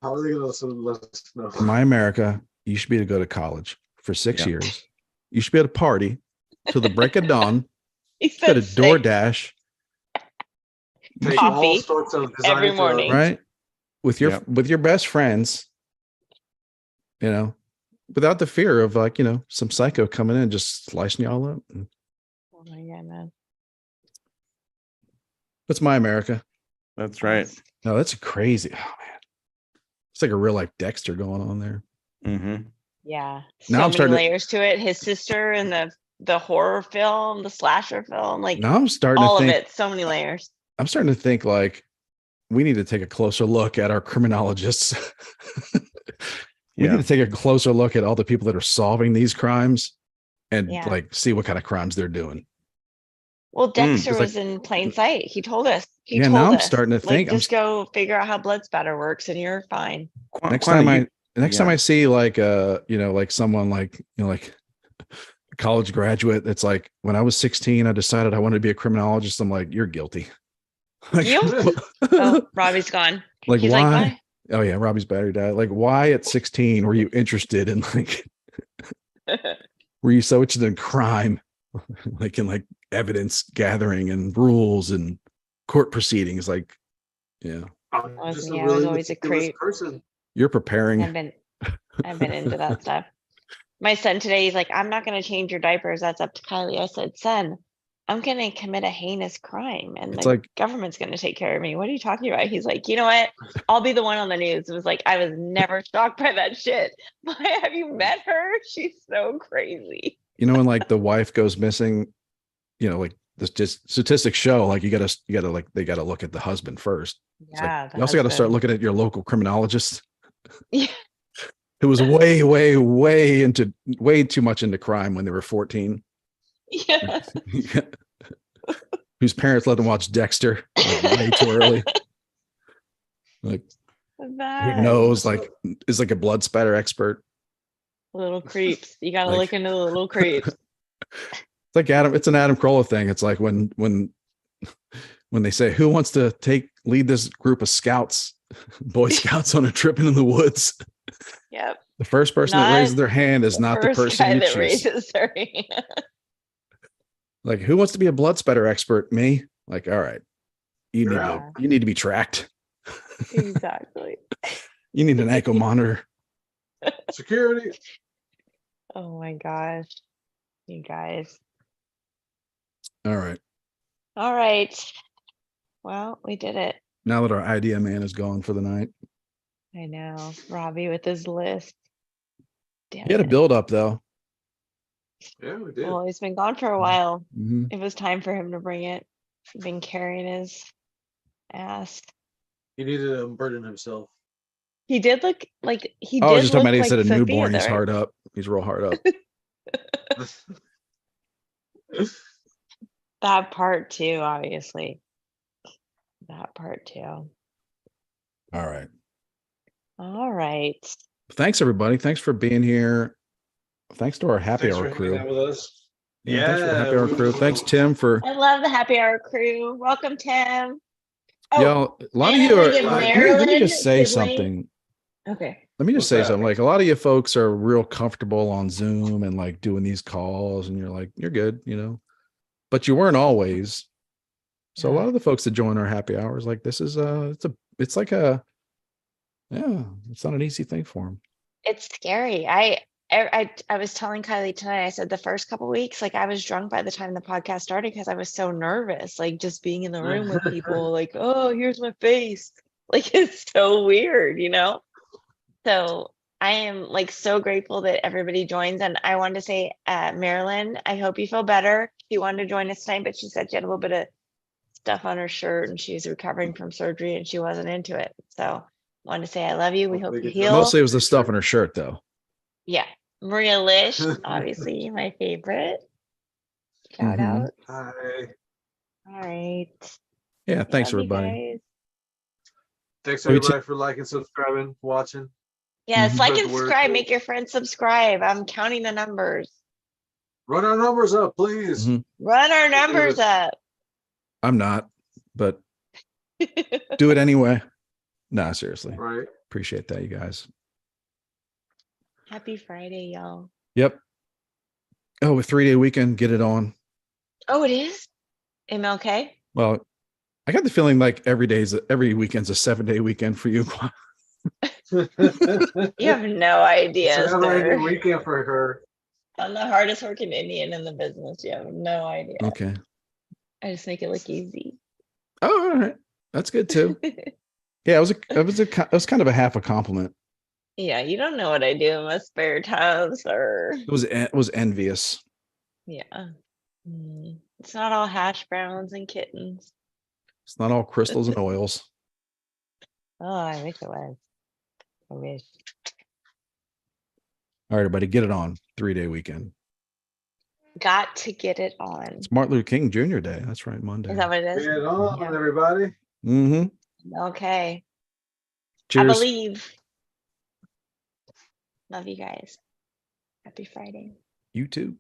D: How are they gonna let us know?
C: in my America, you should be able to go to college for 6
A: Yeah.
C: years. You should be able to party till the break of dawn.
B: He
C: Go to
B: said six.
C: DoorDash,
D: Take all
B: Coffee
D: sorts of
B: every
D: designer
B: morning.
D: drugs.
C: right? With your
A: Yep.
C: with your best friends, you know, without the fear of like, some psycho coming in and just slicing you all up.
B: Oh my goodness.
C: That's my America.
A: That's right.
C: No, that's crazy. Oh man. It's like a real life Dexter going on there.
A: Mm-hmm.
B: Yeah.
C: Now
B: So
C: I'm
B: many
C: starting to-
B: layers to it. His sister and the horror film, the slasher film, like
C: Now I'm starting
B: all
C: to
B: of
C: think
B: it. So many layers.
C: I'm starting to think like we need to take a closer look at our criminologists. We
A: Yeah.
C: need to take a closer look at all the people that are solving these crimes and
B: Yeah.
C: like see what kind of crimes they're doing.
B: Well, Dexter
C: It's like-
B: was in plain sight. He told us. He
C: Yeah,
B: told
C: now I'm
B: us,
C: starting to
B: like,
C: think- I'm
B: just go figure out how blood spatter works and you're fine.
C: Next
A: Quanta,
C: time
A: yeah.
C: I see like like someone like like a college graduate that's like, when I was 16 I decided I wanted to be a criminologist, I'm like, you're guilty. Like,
B: Oh, Robbie's gone.
C: like
B: He's
C: why?
B: like, bye.
C: Oh yeah, Robbie's battery died. Like, why at 16 were you interested in like were you so interested in crime? Like in like evidence gathering and rules and court proceedings? Like, yeah.
D: I'm
B: I was-
D: just
B: yeah,
D: a
B: I was
D: really
B: always a
D: meticulous
B: creep.
D: person.
C: You're preparing.
B: I've been into that stuff. My son today, he's like, I'm not gonna change your diapers. That's up to Kylie. I said, son, I'm gonna commit a heinous crime and
C: It's
B: the
C: like-
B: government's gonna take care of me. What are you talking about? He's like, you know what? I'll be the one on the news. It was like, I was never shocked by that shit. Have you met her? She's so crazy.
C: When like the wife goes missing, like this just statistics show like you gotta like they gotta look at the husband first. It's like,
B: Yeah.
C: you also gotta start looking at your local criminologist.
B: Yeah.
C: Who was way too much into crime when they were 14.
B: Yeah.
C: Whose parents let them watch Dexter like, way too early. Like, who
B: That.
C: knows? Like, is like a blood spatter expert.
B: Little creeps. You gotta
C: Like-
B: look into the little creeps.
C: It's like it's an Adam Carolla thing. It's like when they say, who wants to lead this group of scouts, Boy Scouts on a trip into the woods?
B: Yep.
C: The first person that
B: Not
C: raises their hand is not the
B: First
C: person
B: guy
C: you
B: that
C: choose.
B: raises their hand.
C: Like, who wants to be a blood spatter expert? Me? Like, all right. You
B: Yeah.
C: need to be tracked.
B: Exactly.
C: You need an ankle monitor.
D: Security.
B: Oh my gosh. You guys.
C: All right.
B: All right. Well, we did it.
C: Now that our idea man is gone for the night.
B: I know. Robbie with his list. Damn
C: He had a
B: it.
C: build up though.
D: Yeah, we did.
B: Well, he's been gone for a while.
C: Mhm.
B: It was time for him to bring it. He's been carrying his ass.
D: He needed to unburden himself.
B: He did look like he
C: I was
B: did
C: just talking
B: look
C: about
B: like
C: instead of
B: Sophia,
C: newborn, he's
B: though, right?
C: hard up. He's real hard up.
B: That part too, obviously. That part too.
C: All right.
B: All right.
C: Thanks everybody. Thanks for being here. Thanks to our happy
D: Thanks
C: hour
D: for hanging
C: crew.
D: out with us.
C: Yeah, thanks for the happy
D: Yeah,
C: hour crew. Thanks Tim for
B: I love the happy hour crew. Welcome, Tim. Oh,
C: y'all. A lot of
B: and
C: you
B: I
C: are.
B: wanna give
C: let me
B: Marilyn
C: just say
B: his link.
C: something.
B: Okay.
C: Let me just
D: What's
C: say
D: that?
C: something. Like a lot of you folks are real comfortable on Zoom and like doing these calls, and you're like, you're good, you know. But you weren't always. So a lot of the folks that join our happy hours, like this is it's like a it's not an easy thing for them.
B: It's scary. I was telling Kylie tonight, I said the first couple weeks, like I was drunk by the time the podcast started because I was so nervous, like just being in the room with people, like, oh, here's my face. Like it's so weird, you know? So I am like so grateful that everybody joins. And I wanted to say, Marilyn, I hope you feel better. She wanted to join us tonight, but she said she had a little bit of stuff on her shirt and she's recovering from surgery and she wasn't into it. So wanted to say I love you. We hope
D: Hopefully
B: you
D: get that
B: heal.
C: Mostly it was the stuff in her shirt, though.
B: Yeah. Maria Lish, obviously my favorite. Shout
C: Mhm.
B: out.
D: Hi.
B: All right.
C: Yeah, thanks
B: Love you
C: everybody.
B: guys.
D: Thanks
C: Maybe
D: everybody for liking, subscribing, watching.
B: Yes,
C: Mhm.
B: like
D: Spread
B: and
D: the word.
B: subscribe. Make your friends subscribe. I'm counting the numbers.
D: Run our numbers up, please.
C: Mhm.
B: Run our
D: do
B: numbers
D: this.
B: up.
C: I'm not, but do it anyway. Nah, seriously.
D: Right.
C: Appreciate that, you guys.
B: Happy Friday, y'all.
C: Yep. Oh, a 3-day weekend, get it on.
B: Oh, it is? MLK?
C: Well, I got the feeling like every weekend's a 7-day weekend for you.
B: You have no
D: It's
B: idea,
D: a never-ending
B: sir.
D: weekend for her.
B: I'm the hardest working Indian in the business. You have no idea.
C: Okay.
B: I just make it look easy.
C: Oh, all right. That's good too. Yeah, it was kind of a half a compliment.
B: Yeah, you don't know what I do in my spare time, sir.
C: It was envious.
B: Yeah. It's not all hash browns and kittens.
C: It's not all crystals and oils.
B: Oh, I wish it was. I wish.
C: All right, everybody, get it on. 3-day weekend.
B: Got to get it on.
C: It's Martin Luther King Jr. Day. That's right, Monday.
B: Is that what it is?
D: Get on,
B: Yeah.
D: everybody.
C: Mm-hmm.
B: Okay.
C: Cheers.
B: I believe. Love you guys. Happy Friday.
C: You too.